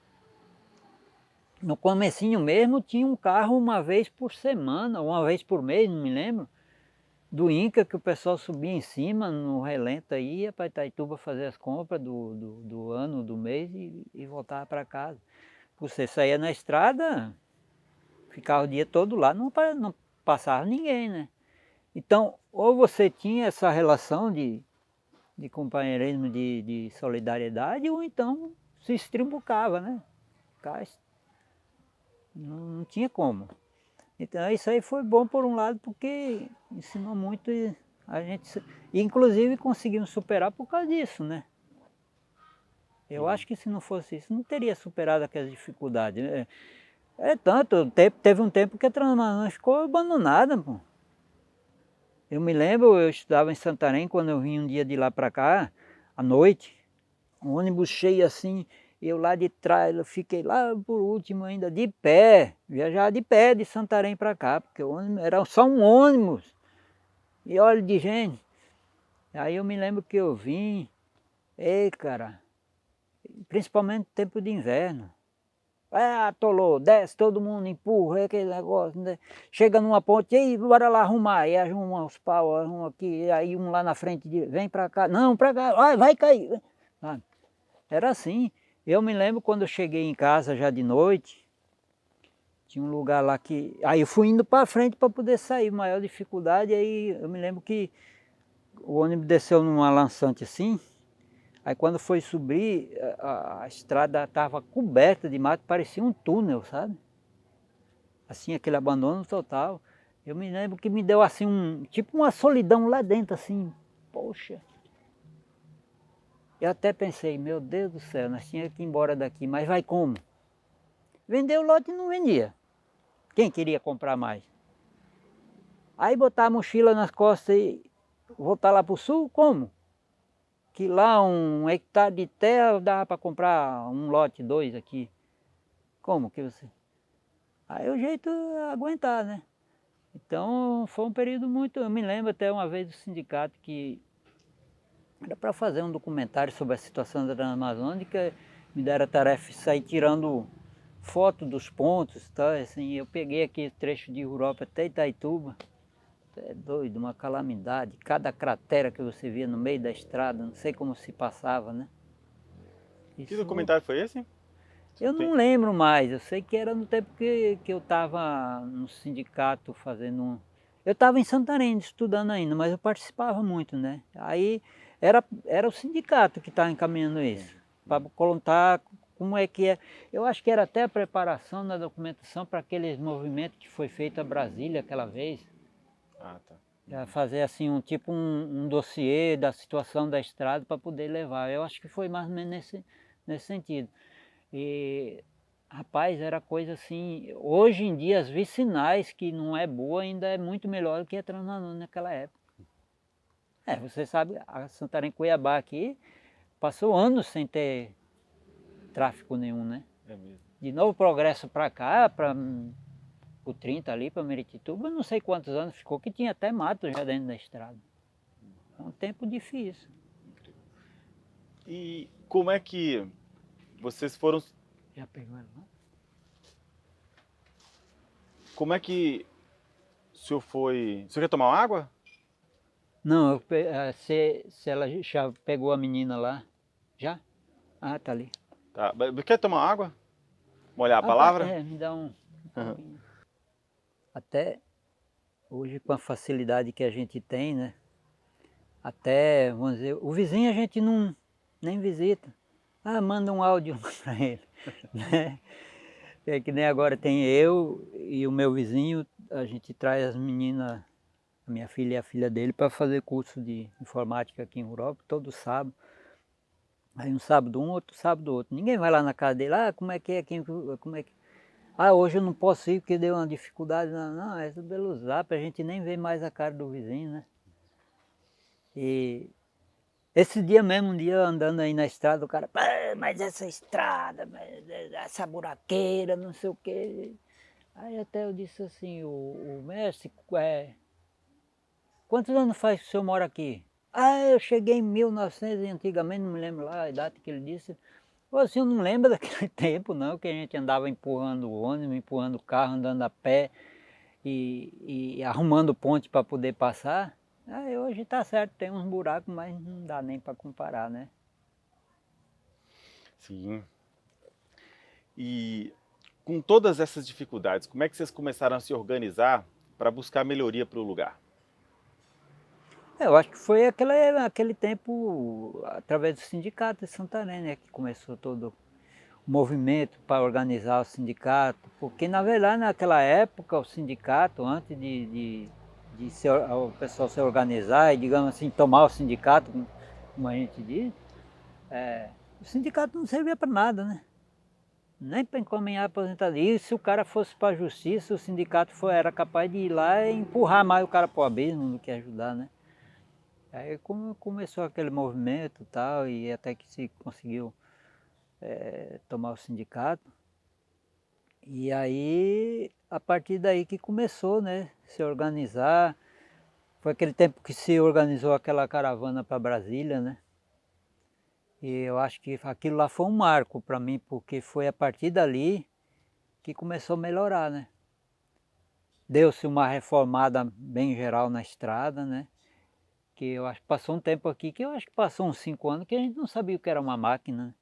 Speaker 2: No comecinho mesmo tinha um carro uma vez por semana, uma vez por mês, não me lembro, do Inca, que o pessoal subia em cima no relento aí, ia para Itaituba fazer as compras do ano, do mês e voltava para casa. Você saía na estrada, ficava o dia todo lá, não passava ninguém, né? Então, ou você tinha essa relação de companheirismo, de solidariedade, ou então se estribucava, né? Não tinha como. Então isso aí foi bom por um lado, porque ensinou muito e a gente, inclusive conseguimos superar por causa disso, né? Eu acho que se não fosse isso, não teria superado aquelas dificuldades. Tanto, teve um tempo que a Transmazônica ficou abandonada, pô. Eu me lembro, eu estudava em Santarém, quando eu vim um dia de lá para cá, à noite, um ônibus cheio assim, eu lá de trás, eu fiquei lá por último ainda, de pé, viajava de pé de Santarém para cá, porque o ônibus era só um ônibus, e olha de gente. Aí eu me lembro que eu vim, cara, principalmente no tempo de inverno. Atolou, desce, todo mundo empurra, aquele negócio, né? Chega numa ponte, ei, bora lá arrumar, e arruma os pau, arruma aqui, aí um lá na frente, vem pra cá, não, pra cá, vai cair. Era assim. Eu me lembro quando eu cheguei em casa já de noite, tinha um lugar lá que... Aí eu fui indo para frente para poder sair, maior dificuldade, aí eu me lembro que o ônibus desceu numa lançante assim, aí quando foi subir, a estrada estava coberta de mato, parecia um túnel, sabe? Assim, aquele abandono total. Eu me lembro que me deu assim tipo uma solidão lá dentro, assim, poxa. Eu até pensei, meu Deus do céu, nós tínhamos que ir embora daqui, mas vai como? Vendeu o lote e não vendia. Quem queria comprar mais? Aí botar a mochila nas costas e voltar lá para o sul, como? que lá 1 hectare de terra dava para comprar um lote, 2 aqui. Como que você... Aí o jeito é aguentar, né? Então foi um período muito... Eu me lembro até uma vez do sindicato que era para fazer um documentário sobre a situação da Transamazônica, me deram a tarefa de sair tirando foto dos pontos, tá? Assim, eu peguei aqui trecho de Europa até Itaituba. É doido, uma calamidade. Cada cratera que você via no meio da estrada, não sei como se passava, né?
Speaker 1: Que
Speaker 2: Isso,
Speaker 1: documentário foi esse?
Speaker 2: eu não lembro mais, eu sei que era no tempo que eu estava no sindicato fazendo um... Eu estava em Santarém estudando ainda, mas eu participava muito, né? Aí era o sindicato que estava encaminhando isso, para contar como é que é. Eu acho que era até a preparação da documentação para aqueles movimentos que foi feito a Brasília aquela vez.
Speaker 1: Ah, tá.
Speaker 2: Fazer assim um dossiê da situação da estrada para poder levar. Eu acho que foi mais ou menos nesse sentido. E, rapaz, era coisa assim... Hoje em dia as vicinais, que não é boa, ainda é muito melhor do que a Transamazônica naquela época. Você sabe, a Santarém-Cuiabá aqui passou anos sem ter tráfego nenhum, né?
Speaker 1: É mesmo.
Speaker 2: De Novo Progresso para cá, para o 30 ali, para Meritituba, não sei quantos anos ficou, que tinha até mato já dentro da estrada. É um tempo difícil.
Speaker 1: E como é que vocês foram...
Speaker 2: Já pegou ela lá?
Speaker 1: Como é que o senhor foi... O senhor quer tomar uma água?
Speaker 2: Não, se ela já pegou a menina lá. Já? Ah, tá ali.
Speaker 1: Tá. Quer tomar água? Molhar a palavra?
Speaker 2: Me dá um pouquinho. Até hoje, com a facilidade que a gente tem, né? Até, vamos dizer, o vizinho a gente não nem visita. Ah, manda um áudio para ele, né? É que nem agora tem eu e o meu vizinho, a gente traz as meninas, a minha filha e a filha dele, para fazer curso de informática aqui em Europa, todo sábado. Aí um sábado outro sábado outro. Ninguém vai lá na casa dele, como é que é aqui, como é que... Ah, hoje eu não posso ir porque deu uma dificuldade. Não, não, é tudo pelo zap, a gente nem vê mais a cara do vizinho, né? E esse dia mesmo, um dia andando aí na estrada, o cara, mas essa estrada, essa buraqueira, não sei o quê. Aí até eu disse assim, o mestre, quantos anos faz que o senhor mora aqui? Ah, eu cheguei em 1900 e antigamente, não me lembro lá a data que ele disse. Pô, o senhor não lembra daquele tempo não, que a gente andava empurrando o ônibus, empurrando o carro, andando a pé e arrumando ponte para poder passar? Aí hoje está certo, tem uns buracos, mas não dá nem para comparar, né?
Speaker 1: Sim. E com todas essas dificuldades, como é que vocês começaram a se organizar para buscar melhoria para o lugar?
Speaker 2: Eu acho que foi aquele tempo, através do sindicato de Santarém, né, que começou todo o movimento para organizar o sindicato, porque na verdade naquela época o sindicato, antes o pessoal se organizar e, digamos assim, tomar o sindicato, como a gente diz, o sindicato não servia para nada, né? Nem para encaminhar a aposentadoria. E se o cara fosse para a justiça, o sindicato era capaz de ir lá e empurrar mais o cara para o abismo do que ajudar, né? Aí começou aquele movimento e tal, e até que se conseguiu tomar o sindicato. E aí, a partir daí que começou, né, se organizar. Foi aquele tempo que se organizou aquela caravana para Brasília, né? E eu acho que aquilo lá foi um marco para mim, porque foi a partir dali que começou a melhorar, né? Deu-se uma reformada bem geral na estrada, né? Que eu acho que passou um tempo aqui, que eu acho que passou uns 5 anos, que a gente não sabia o que era uma máquina, né?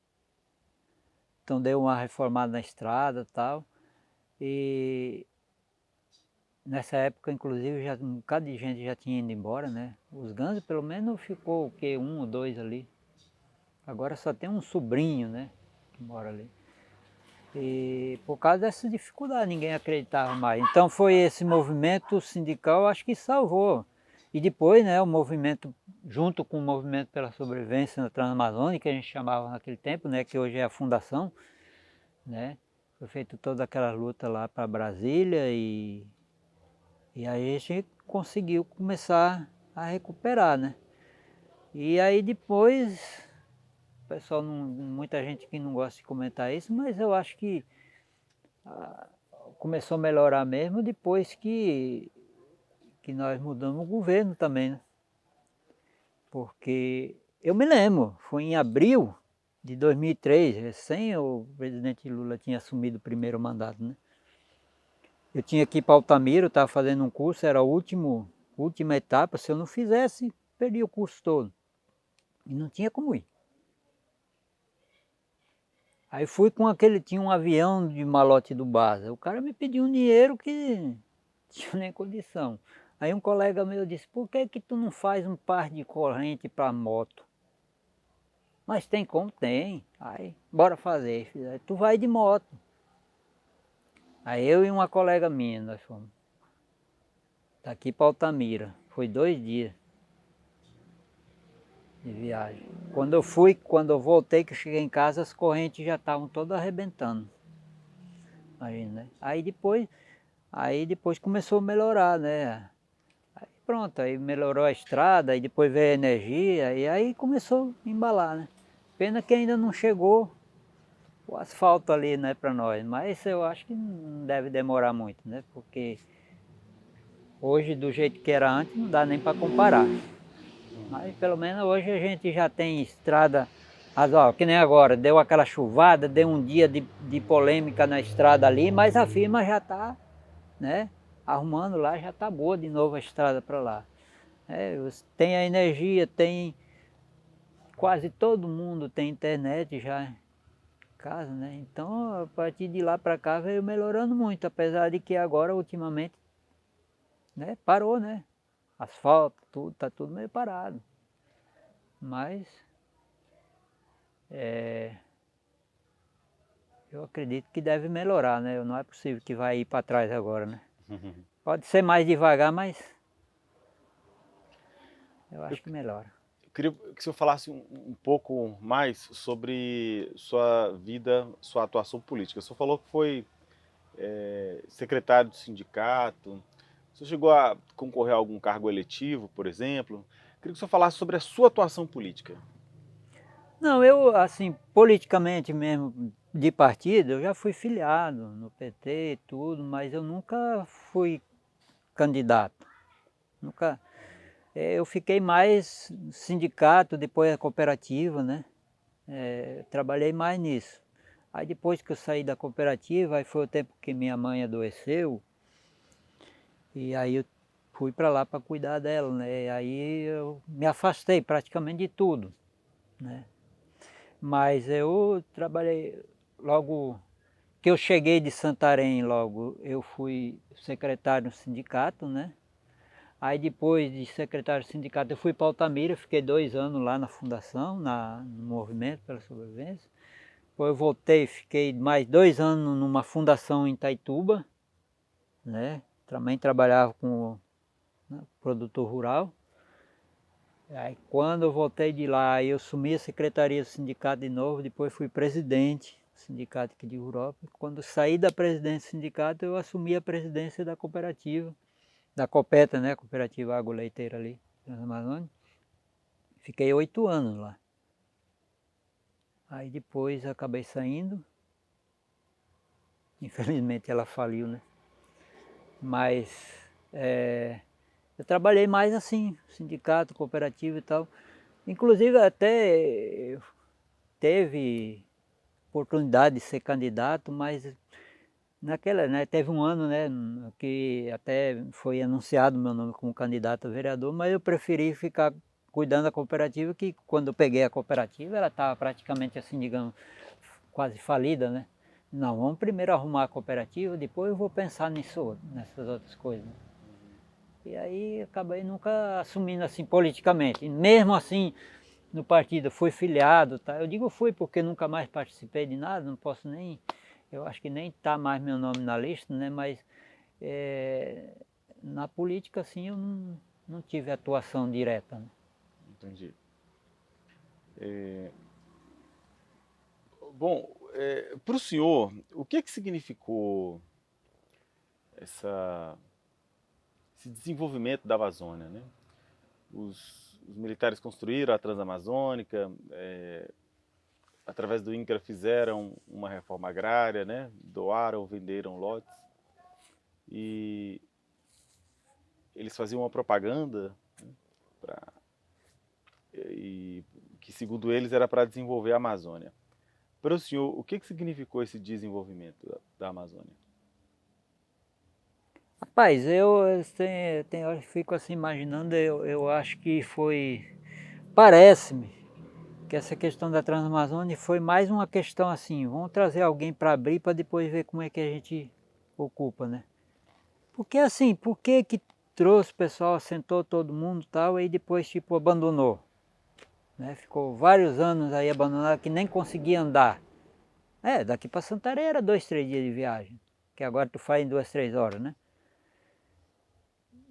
Speaker 2: Então deu uma reformada na estrada e tal. E nessa época, inclusive, já, um bocado de gente já tinha ido embora, né? Os Gansos, pelo menos, ficou o quê? 1 ou 2 ali. Agora só tem um sobrinho, né? Que mora ali. E por causa dessa dificuldade, ninguém acreditava mais. Então foi esse movimento sindical, acho que salvou. E depois, né, o movimento, junto com o movimento pela sobrevivência na Transamazônica, que a gente chamava naquele tempo, né, que hoje é a fundação, né, foi feita toda aquela luta lá para Brasília e aí a gente conseguiu começar a recuperar, né. E aí depois, o pessoal, muita gente que não gosta de comentar isso, mas eu acho que começou a melhorar mesmo depois que nós mudamos o governo também, né? Porque eu me lembro, foi em abril de 2003, recém o presidente Lula tinha assumido o primeiro mandato, né? Eu tinha que ir para Altamira, eu estava fazendo um curso, era a última etapa, se eu não fizesse, perdi o curso todo. E não tinha como ir. Aí fui com aquele, tinha um avião de malote do Baza. O cara me pediu um dinheiro que não tinha nem condição. Aí um colega meu disse, por que que tu não faz um par de corrente para moto? Mas tem como? Tem. Aí, bora fazer. Aí, tu vai de moto. Aí eu e uma colega minha, nós fomos. Daqui para Altamira. Foi 2 dias de viagem. Quando eu voltei, que eu cheguei em casa, as correntes já estavam todas arrebentando. Imagina, né? Aí depois começou a melhorar, né? Aí pronto, aí melhorou a estrada, aí depois veio a energia, e aí começou a embalar, né? Pena que ainda não chegou o asfalto ali, né, para nós, mas eu acho que não deve demorar muito, né? Porque hoje, do jeito que era antes, não dá nem para comparar. Mas pelo menos hoje a gente já tem estrada, que nem agora, deu aquela chuvada, deu um dia de polêmica na estrada ali, mas a firma já está, né, arrumando lá, já está boa de novo a estrada para lá. Tem a energia, tem quase todo mundo tem internet já em casa, né? Então a partir de lá para cá veio melhorando muito, apesar de que agora ultimamente, né, parou, né? Asfalto, tudo, tá tudo meio parado. Mas eu acredito que deve melhorar, né? Não é possível que vai ir para trás agora, né? Pode ser mais devagar, mas eu acho que melhora.
Speaker 1: Eu queria que o senhor falasse um pouco mais sobre sua vida, sua atuação política. O senhor falou que foi secretário do sindicato. O senhor chegou a concorrer a algum cargo eletivo, por exemplo? Eu queria que o senhor falasse sobre a sua atuação política.
Speaker 2: Não, eu, assim, politicamente mesmo, de partido, eu já fui filiado no PT e tudo, mas eu nunca fui candidato. Nunca. Eu fiquei mais no sindicato, depois a cooperativa, né? Trabalhei mais nisso. Aí depois que eu saí da cooperativa, aí foi o tempo que minha mãe adoeceu, e aí eu fui para lá para cuidar dela, né? Aí eu me afastei praticamente de tudo, né? Mas eu trabalhei logo que eu cheguei de Santarém, logo eu fui secretário do sindicato, né? Aí depois de secretário do sindicato eu fui para Altamira, fiquei 2 anos lá na fundação, no Movimento pela Sobrevivência. Depois eu voltei, fiquei mais 2 anos numa fundação em Itaituba, né? Também trabalhava com, né, produtor rural. Aí quando eu voltei de lá, eu assumi a secretaria do sindicato de novo, depois fui presidente do sindicato aqui de Europa. Quando saí da presidência do sindicato, eu assumi a presidência da cooperativa, da Copeta, né? Cooperativa Água Leiteira ali, na Amazônia. Fiquei 8 anos lá. Aí depois acabei saindo. Infelizmente ela faliu, né? Mas eu trabalhei mais assim, sindicato, cooperativa e tal. Inclusive até teve oportunidade de ser candidato, mas naquela, né, teve um ano, né, que até foi anunciado meu nome como candidato a vereador, mas eu preferi ficar cuidando da cooperativa, que quando eu peguei a cooperativa, ela estava praticamente assim, digamos, quase falida, né? Não, vamos primeiro arrumar a cooperativa, depois eu vou pensar nessas outras coisas. E aí acabei nunca assumindo assim politicamente. E mesmo assim, no partido fui filiado, tá? Eu digo fui porque nunca mais participei de nada, não posso nem, eu acho que nem está mais meu nome na lista, né? Mas na política assim eu não tive atuação direta, né?
Speaker 1: Entendi. Bom, para o senhor, o que significou esse desenvolvimento da Amazônia, né? os militares construíram a Transamazônica, através do INCRA fizeram uma reforma agrária, né? Doaram, venderam lotes. E eles faziam uma propaganda, né? Que segundo eles era para desenvolver a Amazônia. Para o senhor, o que significou esse desenvolvimento da Amazônia?
Speaker 2: Rapaz, eu tenho hora que fico assim imaginando, eu acho que foi, parece-me que essa questão da Transamazônica foi mais uma questão assim, vamos trazer alguém para abrir para depois ver como é que a gente ocupa, né? Porque assim, por que que trouxe o pessoal, assentou todo mundo e tal, e depois tipo abandonou? Né? Ficou vários anos aí abandonado que nem conseguia andar. Daqui para Santarém era 2, 3 dias de viagem, que agora tu faz em 2, 3 horas, né?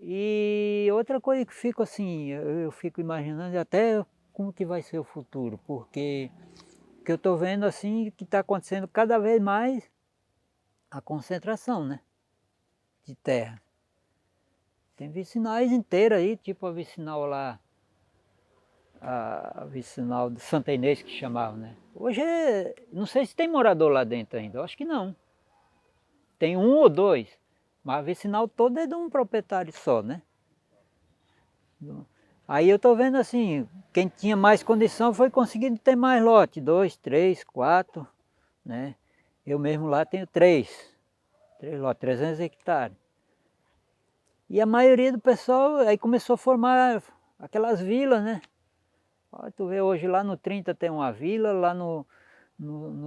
Speaker 2: E outra coisa que fico assim, eu fico imaginando até como que vai ser o futuro, porque que eu estou vendo assim que está acontecendo cada vez mais a concentração, né, de terra. Tem vicinais inteiras aí, tipo a vicinal lá, a vicinal de Santa Inês que chamavam, né. Hoje não sei se tem morador lá dentro ainda, eu acho que não. Tem um ou dois, mas a vicinal toda é de um proprietário só, né. Aí eu estou vendo assim, quem tinha mais condição foi conseguindo ter mais lote, 2, 3, 4, né? Eu mesmo lá tenho 3 lotes, 300 hectares. E a maioria do pessoal aí começou a formar aquelas vilas, né? Ó, tu vê hoje lá no 30 tem uma vila, lá no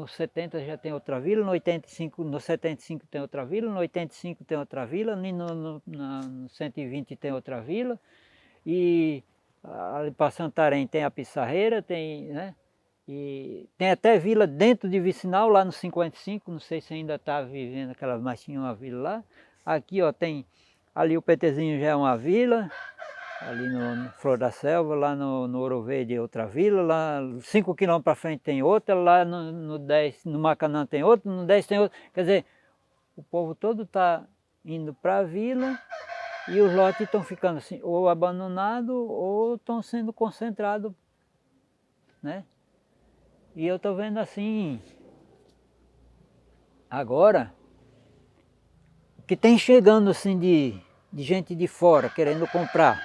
Speaker 2: 70 já tem outra vila, no 75 tem outra vila, no 85 tem outra vila, no 120 tem outra vila. E ali para Santarém tem a Pissarreira, tem, né? E tem até vila dentro de Vicinal, lá no 55, não sei se ainda está vivendo aquela, mas tinha uma vila lá. Aqui, ó, tem, ali o PTzinho já é uma vila, ali no Flor da Selva, lá no Ouro Verde é outra vila, lá 5 quilômetros para frente tem outra, lá no 10, no Macanã tem outra, no 10 tem outra. Quer dizer, o povo todo está indo para a vila, e os lotes estão ficando assim, ou abandonados ou estão sendo concentrados, né? E eu estou vendo assim, agora, o que tem chegando assim de gente de fora querendo comprar.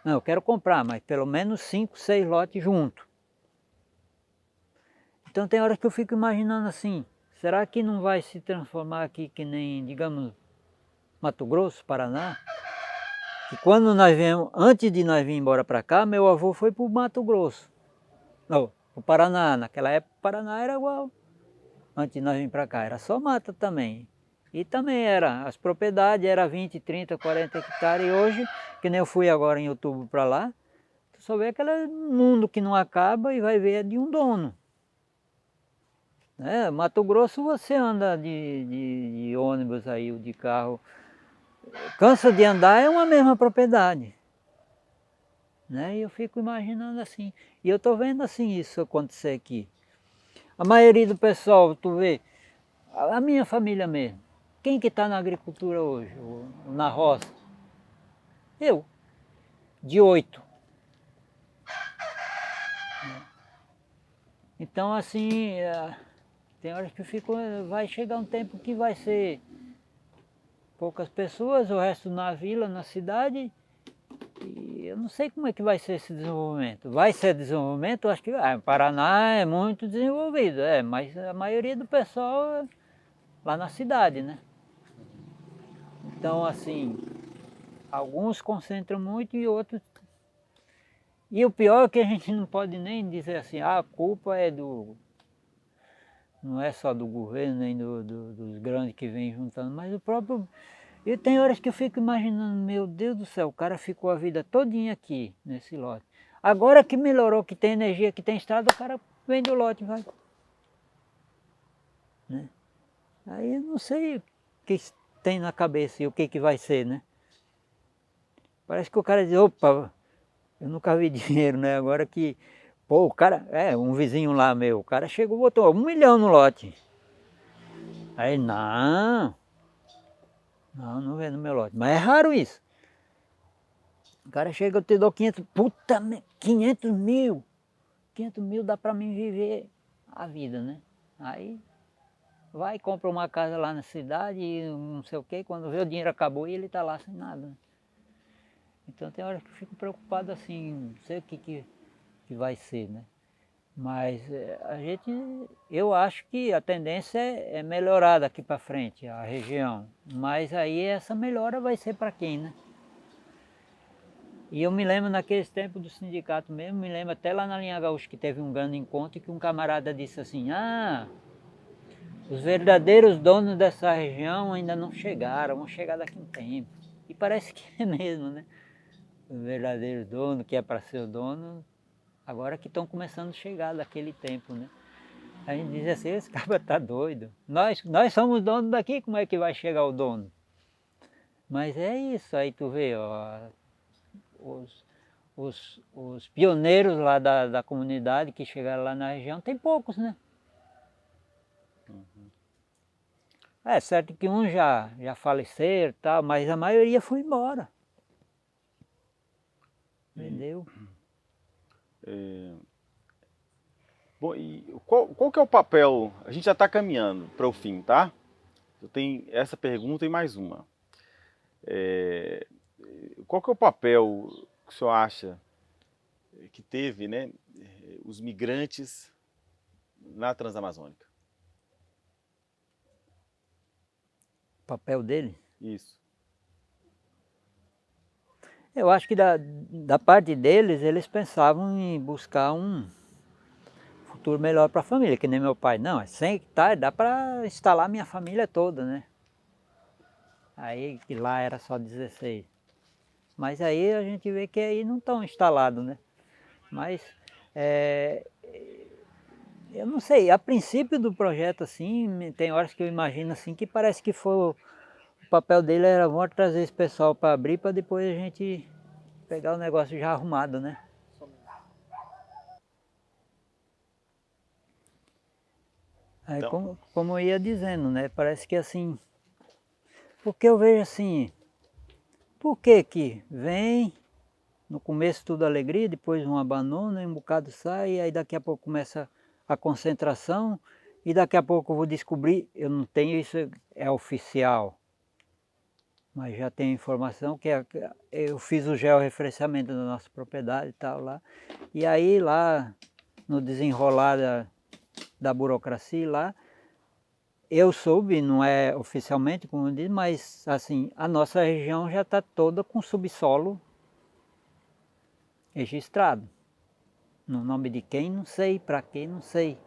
Speaker 2: Não, eu quero comprar, mas pelo menos 5, 6 lotes juntos. Então tem horas que eu fico imaginando assim, será que não vai se transformar aqui que nem, digamos, Mato Grosso, Paraná? Que quando nós viemos, antes de nós vir embora para cá, meu avô foi para o Mato Grosso. Não, para o Paraná. Naquela época o Paraná era igual. Antes de nós vir para cá, era só mata também. E também era, as propriedades eram 20, 30, 40 hectares. E hoje, que nem eu fui agora em outubro para lá, tu só vê aquele mundo que não acaba e vai ver de um dono. Né? Mato Grosso você anda de ônibus aí, ou de carro. Cansa de andar, é uma mesma propriedade. Né? E eu fico imaginando assim. E eu estou vendo assim isso acontecer aqui. A maioria do pessoal, tu vê, a minha família mesmo. Quem que está na agricultura hoje, ou na roça? Eu, de 8. Então assim, tem horas que eu fico, vai chegar um tempo que vai ser poucas pessoas, o resto na vila, na cidade. E eu não sei como é que vai ser esse desenvolvimento. Vai ser desenvolvimento? Eu acho que o Paraná é muito desenvolvido, mas a maioria do pessoal é lá na cidade, né? Então, assim, alguns concentram muito e outros... E o pior é que a gente não pode nem dizer assim, a culpa é do... Não é só do governo, nem dos grandes que vêm juntando, mas o próprio... E tem horas que eu fico imaginando, meu Deus do céu, o cara ficou a vida todinha aqui, nesse lote. Agora que melhorou, que tem energia, que tem estrada, o cara vende o lote e vai. Né? Aí eu não sei o que tem na cabeça e o que que vai ser, né? Parece que o cara diz, opa, eu nunca vi dinheiro, né? Agora que, pô, o cara, um vizinho lá meu, o cara chegou e botou 1 milhão no lote. Aí, não vê no meu lote. Mas é raro isso. O cara chega, eu te dou 500, puta merda. 500 mil, 500 mil dá para mim viver a vida, né? Aí vai e compra uma casa lá na cidade e não sei o quê, quando vê o dinheiro acabou e ele está lá sem nada, né? Então tem horas que eu fico preocupado assim, não sei o que vai ser, né? Mas eu acho que a tendência é melhorar daqui para frente a região. Mas aí essa melhora vai ser para quem, né? E eu me lembro naqueles tempos do sindicato mesmo, me lembro até lá na linha Gaúcha que teve um grande encontro que um camarada disse assim, os verdadeiros donos dessa região ainda não chegaram, vão chegar daqui a um tempo. E parece que é mesmo, né? Os verdadeiros donos, que é para ser o dono, agora que estão começando a chegar daquele tempo, né? A gente diz assim, esse cara está doido. Nós somos donos daqui, como é que vai chegar o dono? Mas é isso, aí tu vê, ó, os pioneiros lá da comunidade que chegaram lá na região, tem poucos, né? É certo que uns já faleceram e tal, mas a maioria foi embora. Vendeu.
Speaker 1: Bom, e qual que é o papel? A gente já está caminhando para o fim, tá? Eu tenho essa pergunta e mais uma. Qual que é o papel que o senhor acha que teve, né, os migrantes na Transamazônica?
Speaker 2: O papel dele?
Speaker 1: Isso.
Speaker 2: Eu acho que da parte deles, eles pensavam em buscar um futuro melhor para a família, que nem meu pai. Não, 100 hectares dá para instalar minha família toda, né? Aí que lá era só 16. Mas aí a gente vê que aí não estão instalados, né? Mas eu não sei, a princípio do projeto assim, tem horas que eu imagino assim que parece que foi o papel dele era vamos trazer esse pessoal para abrir para depois a gente pegar o negócio já arrumado, né? Aí
Speaker 1: Então,
Speaker 2: como eu ia dizendo, né? Parece que assim, porque eu vejo assim, por que que vem, no começo tudo alegria, depois um abandono, um bocado sai, aí daqui a pouco começa a concentração, e daqui a pouco eu vou descobrir, eu não tenho isso, é oficial, mas já tenho informação que eu fiz o georreferenciamento da nossa propriedade e tal lá, e aí lá no desenrolar da burocracia lá, eu soube, não é oficialmente como diz, mas assim, a nossa região já está toda com subsolo registrado. No nome de quem, não sei, para quem, não sei.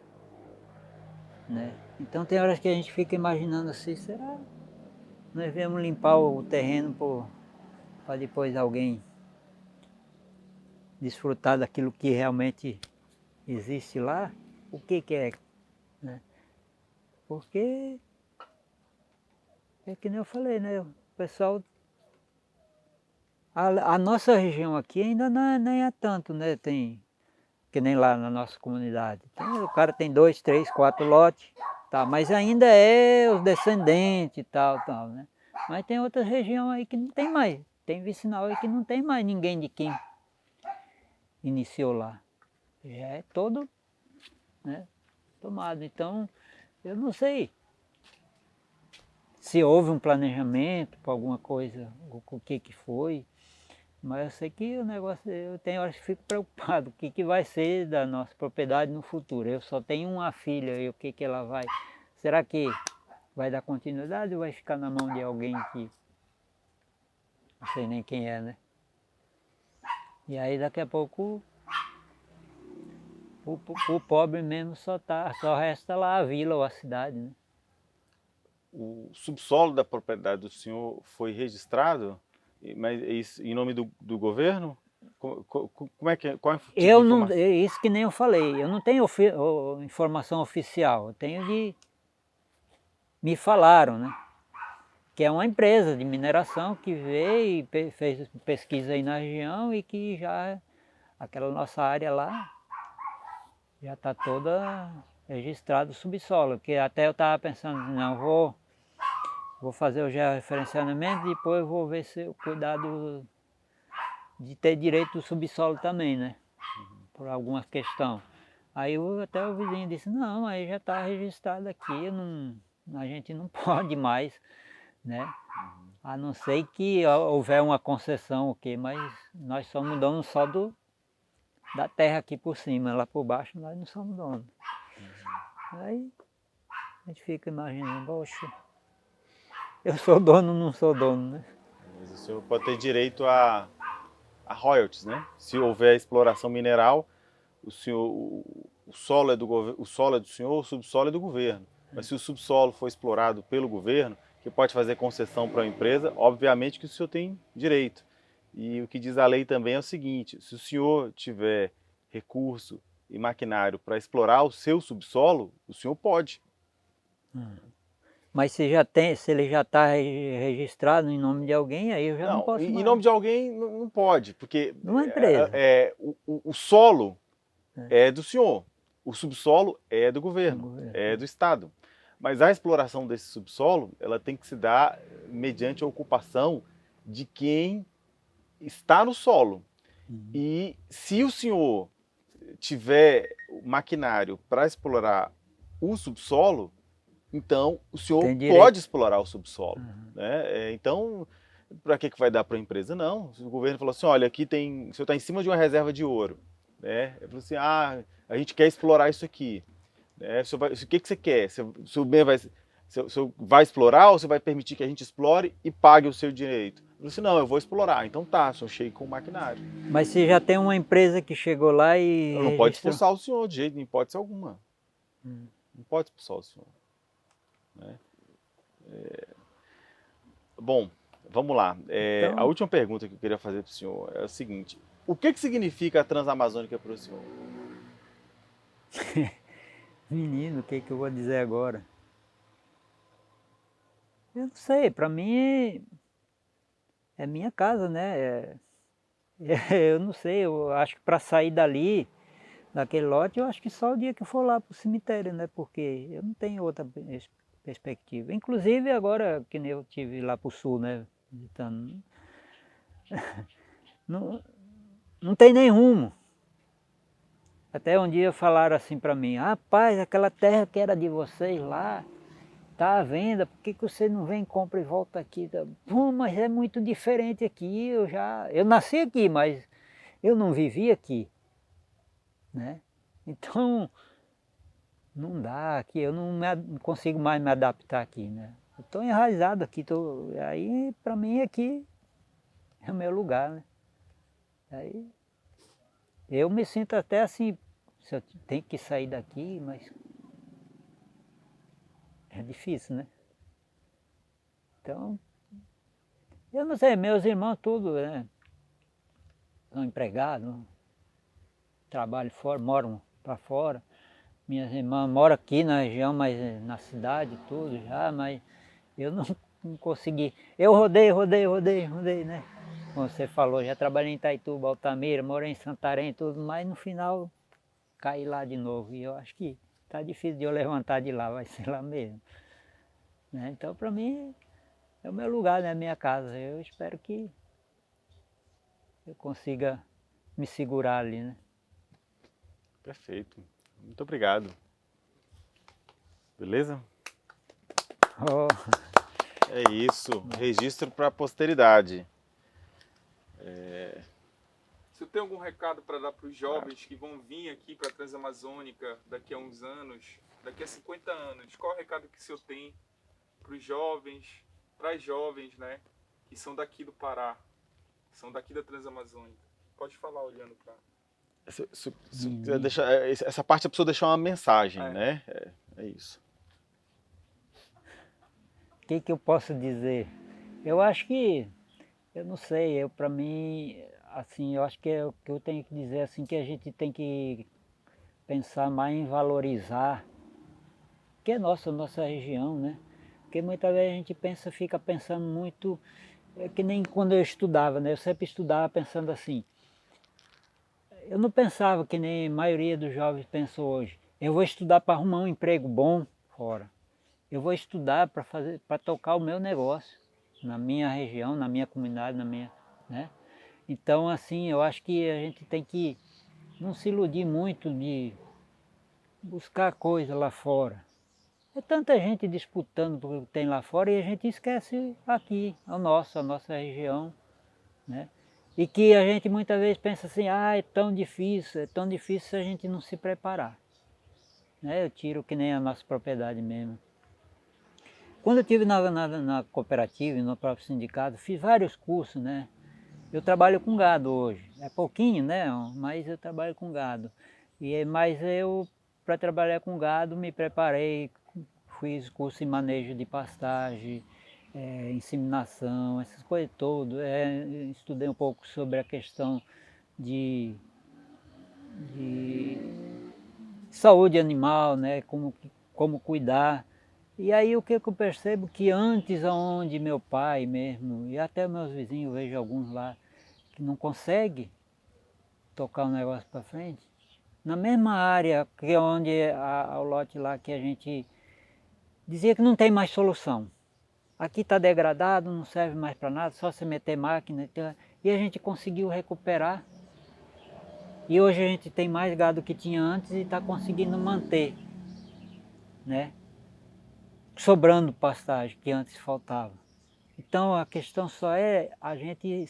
Speaker 2: Né? Então tem horas que a gente fica imaginando assim, será? Nós viemos limpar o terreno para depois alguém desfrutar daquilo que realmente existe lá? O que é? Né? Porque, é que nem eu falei, né? O pessoal... A nossa região aqui ainda nem é tanto, né? Tem, que nem lá na nossa comunidade. Então, o cara tem 2, 3, 4 lotes, tá? Mas ainda é os descendentes e tal, né? Mas tem outras regiões aí que não tem mais. Tem vicinal aí que não tem mais ninguém de quem iniciou lá. Já é todo, né, tomado. Então, eu não sei se houve um planejamento para alguma coisa, o que foi. Mas eu sei que o negócio, eu tenho horas que fico preocupado, o que vai ser da nossa propriedade no futuro. Eu só tenho uma filha e o que ela vai... Será que vai dar continuidade ou vai ficar na mão de alguém que não sei nem quem é, né? E aí daqui a pouco o pobre mesmo só resta lá a vila ou a cidade, né?
Speaker 1: o subsolo da propriedade do senhor foi registrado, mas é isso em nome do governo? Como é que é? Qual é o tipo de
Speaker 2: Eu não,
Speaker 1: informação?
Speaker 2: é isso que nem eu falei, eu não tenho informação oficial, eu tenho de... Me falaram, né? Que é uma empresa de mineração que veio e fez pesquisa aí na região e que já, aquela nossa área lá, já está toda registrada o subsolo, que até eu estava pensando, não, vou fazer o georreferenciamento e depois vou ver se eu cuidar de ter direito do subsolo também, né? por alguma questão. Aí até o vizinho disse, não, aí já está registrado aqui, não, a gente não pode mais, né? A não ser que houver uma concessão, o quê? Mas nós somos donos só da terra aqui por cima, lá por baixo nós não somos donos. Aí a gente fica imaginando, poxa, eu sou dono, não sou dono, né?
Speaker 1: Mas o senhor pode ter direito a royalties, né? Se houver exploração mineral, o solo é o solo é do senhor, o subsolo é do governo. Mas se o subsolo for explorado pelo governo, que pode fazer concessão para a empresa, obviamente que o senhor tem direito. E o que diz a lei também é o seguinte: se o senhor tiver recurso e maquinário para explorar o seu subsolo, o senhor pode.
Speaker 2: Mas se ele já está registrado em nome de alguém, aí eu já não posso
Speaker 1: em
Speaker 2: mais.
Speaker 1: nome de alguém não pode, porque
Speaker 2: Numa empresa.
Speaker 1: o solo é do senhor, o subsolo é do governo, é do Estado. Mas a exploração desse subsolo, ela tem que se dar mediante a ocupação de quem está no solo. E se o senhor tiver maquinário para explorar o subsolo, então o senhor pode explorar o subsolo. Né? Então, para que vai dar para a empresa? Não. Se o governo falou assim, olha, aqui tem, o senhor está em cima de uma reserva de ouro. Né? Ele falou assim, a gente quer explorar isso aqui. O que você quer? O senhor vai explorar ou você vai permitir que a gente explore e pague o seu direito? Eu falei assim, não, eu vou explorar. Então tá, o senhor chega com o maquinário.
Speaker 2: Mas se já tem uma empresa que chegou lá e
Speaker 1: não pode expulsar o senhor de jeito, em hipótese alguma. Não pode expulsar o senhor. Né? Bom, vamos lá. Então... A última pergunta que eu queria fazer para o senhor é o seguinte: o que significa a Transamazônica para o senhor?
Speaker 2: Menino, o que eu vou dizer agora? Eu não sei, para mim é minha casa, né? Eu não sei, eu acho que para sair dali, daquele lote, eu acho que só o dia que eu for lá para o cemitério, né? Porque eu não tenho outra perspectiva. Inclusive agora que eu estive lá para o sul, né? Visitando, não tem nem rumo. Até um dia falaram assim para mim, rapaz, aquela terra que era de vocês lá, está à venda, por que você não vem, compra e volta aqui? Pô, mas é muito diferente aqui, eu nasci aqui, mas eu não vivi aqui, né? Então, não dá aqui, eu não consigo mais me adaptar aqui, né? Eu estou enraizado aqui, aí para mim aqui é o meu lugar, né? Aí eu me sinto até assim, se eu tenho que sair daqui, mas é difícil, né? Então, eu não sei, meus irmãos tudo, né? São empregados, trabalham fora, moram para fora. Minhas irmãs moram aqui na região, mas na cidade tudo já, mas eu não consegui. Eu rodei, né? Como você falou, já trabalhei em Itaituba, Altamira, morei em Santarém e tudo, mas no final caí lá de novo. E eu acho que está difícil de eu levantar de lá, vai ser lá mesmo. Né? Então, para mim, é o meu lugar, né? A minha casa. Eu espero que eu consiga me segurar ali, né?
Speaker 1: Perfeito. Muito obrigado. Beleza?
Speaker 2: Oh.
Speaker 1: É isso. Registro para a posteridade.
Speaker 3: Você tem algum recado para dar para os jovens que vão vir aqui para a Transamazônica daqui a uns anos, daqui a 50 anos? Qual é o recado que o senhor tem para os jovens, para as jovens, né, que são daqui do Pará, que são daqui da Transamazônica? Pode falar olhando para...
Speaker 1: Essa parte a pessoa deixar uma mensagem, né? É isso.
Speaker 2: O que eu posso dizer? Eu acho que, eu não sei, para mim, assim, eu acho que o que eu tenho que dizer assim, que a gente tem que pensar mais em valorizar, que é nossa região, né? Porque muitas vezes a gente fica pensando muito, que nem quando eu estudava, né? Eu sempre estudava pensando assim. Eu não pensava que nem a maioria dos jovens pensam hoje. Eu vou estudar para arrumar um emprego bom fora. Eu vou estudar para tocar o meu negócio na minha região, na minha comunidade, né? Então, assim, eu acho que a gente tem que não se iludir muito de buscar coisa lá fora. É tanta gente disputando por que tem lá fora e a gente esquece aqui, a nossa região, né? E que a gente muitas vezes pensa assim, é tão difícil se a gente não se preparar. Né? Eu tiro que nem a nossa propriedade mesmo. Quando eu estive na cooperativa e no próprio sindicato, fiz vários cursos, né? Eu trabalho com gado hoje, é pouquinho, né? Mas eu trabalho com gado. Mas eu, para trabalhar com gado, me preparei, fiz curso em manejo de pastagem, inseminação, essas coisas todas. Estudei um pouco sobre a questão de saúde animal, né? Como cuidar. E aí o que eu percebo que antes aonde meu pai mesmo, e até meus vizinhos, eu vejo alguns lá, que não conseguem tocar o negócio para frente, na mesma área que é onde o lote lá que a gente dizia que não tem mais solução. Aqui está degradado, não serve mais para nada, só se meter máquina. E a gente conseguiu recuperar. E hoje a gente tem mais gado que tinha antes e está conseguindo manter, né? Sobrando pastagem que antes faltava. Então a questão só é a gente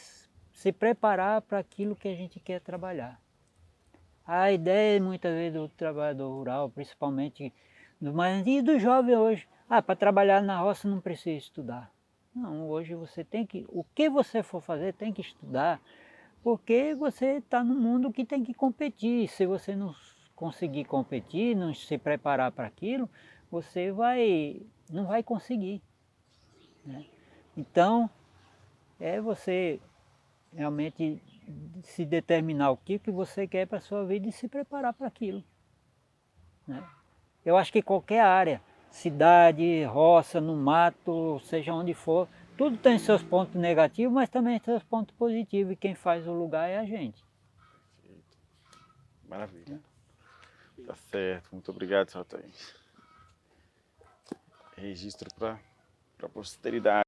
Speaker 2: se preparar para aquilo que a gente quer trabalhar. A ideia muitas vezes do trabalhador rural, principalmente e do jovem hoje, para trabalhar na roça não precisa estudar. Não, hoje você tem que, o que você for fazer tem que estudar, porque você está num mundo que tem que competir. Se você não conseguir competir, não se preparar para aquilo, você não vai conseguir, né? Então, é você realmente se determinar o que você quer para a sua vida e se preparar para aquilo, né? Eu acho que qualquer área, cidade, roça, no mato, seja onde for, tudo tem seus pontos negativos, mas também seus pontos positivos, e quem faz o lugar é a gente.
Speaker 1: Maravilha. Tá certo. Muito obrigado, Sr. Antônio. Registro para a posteridade.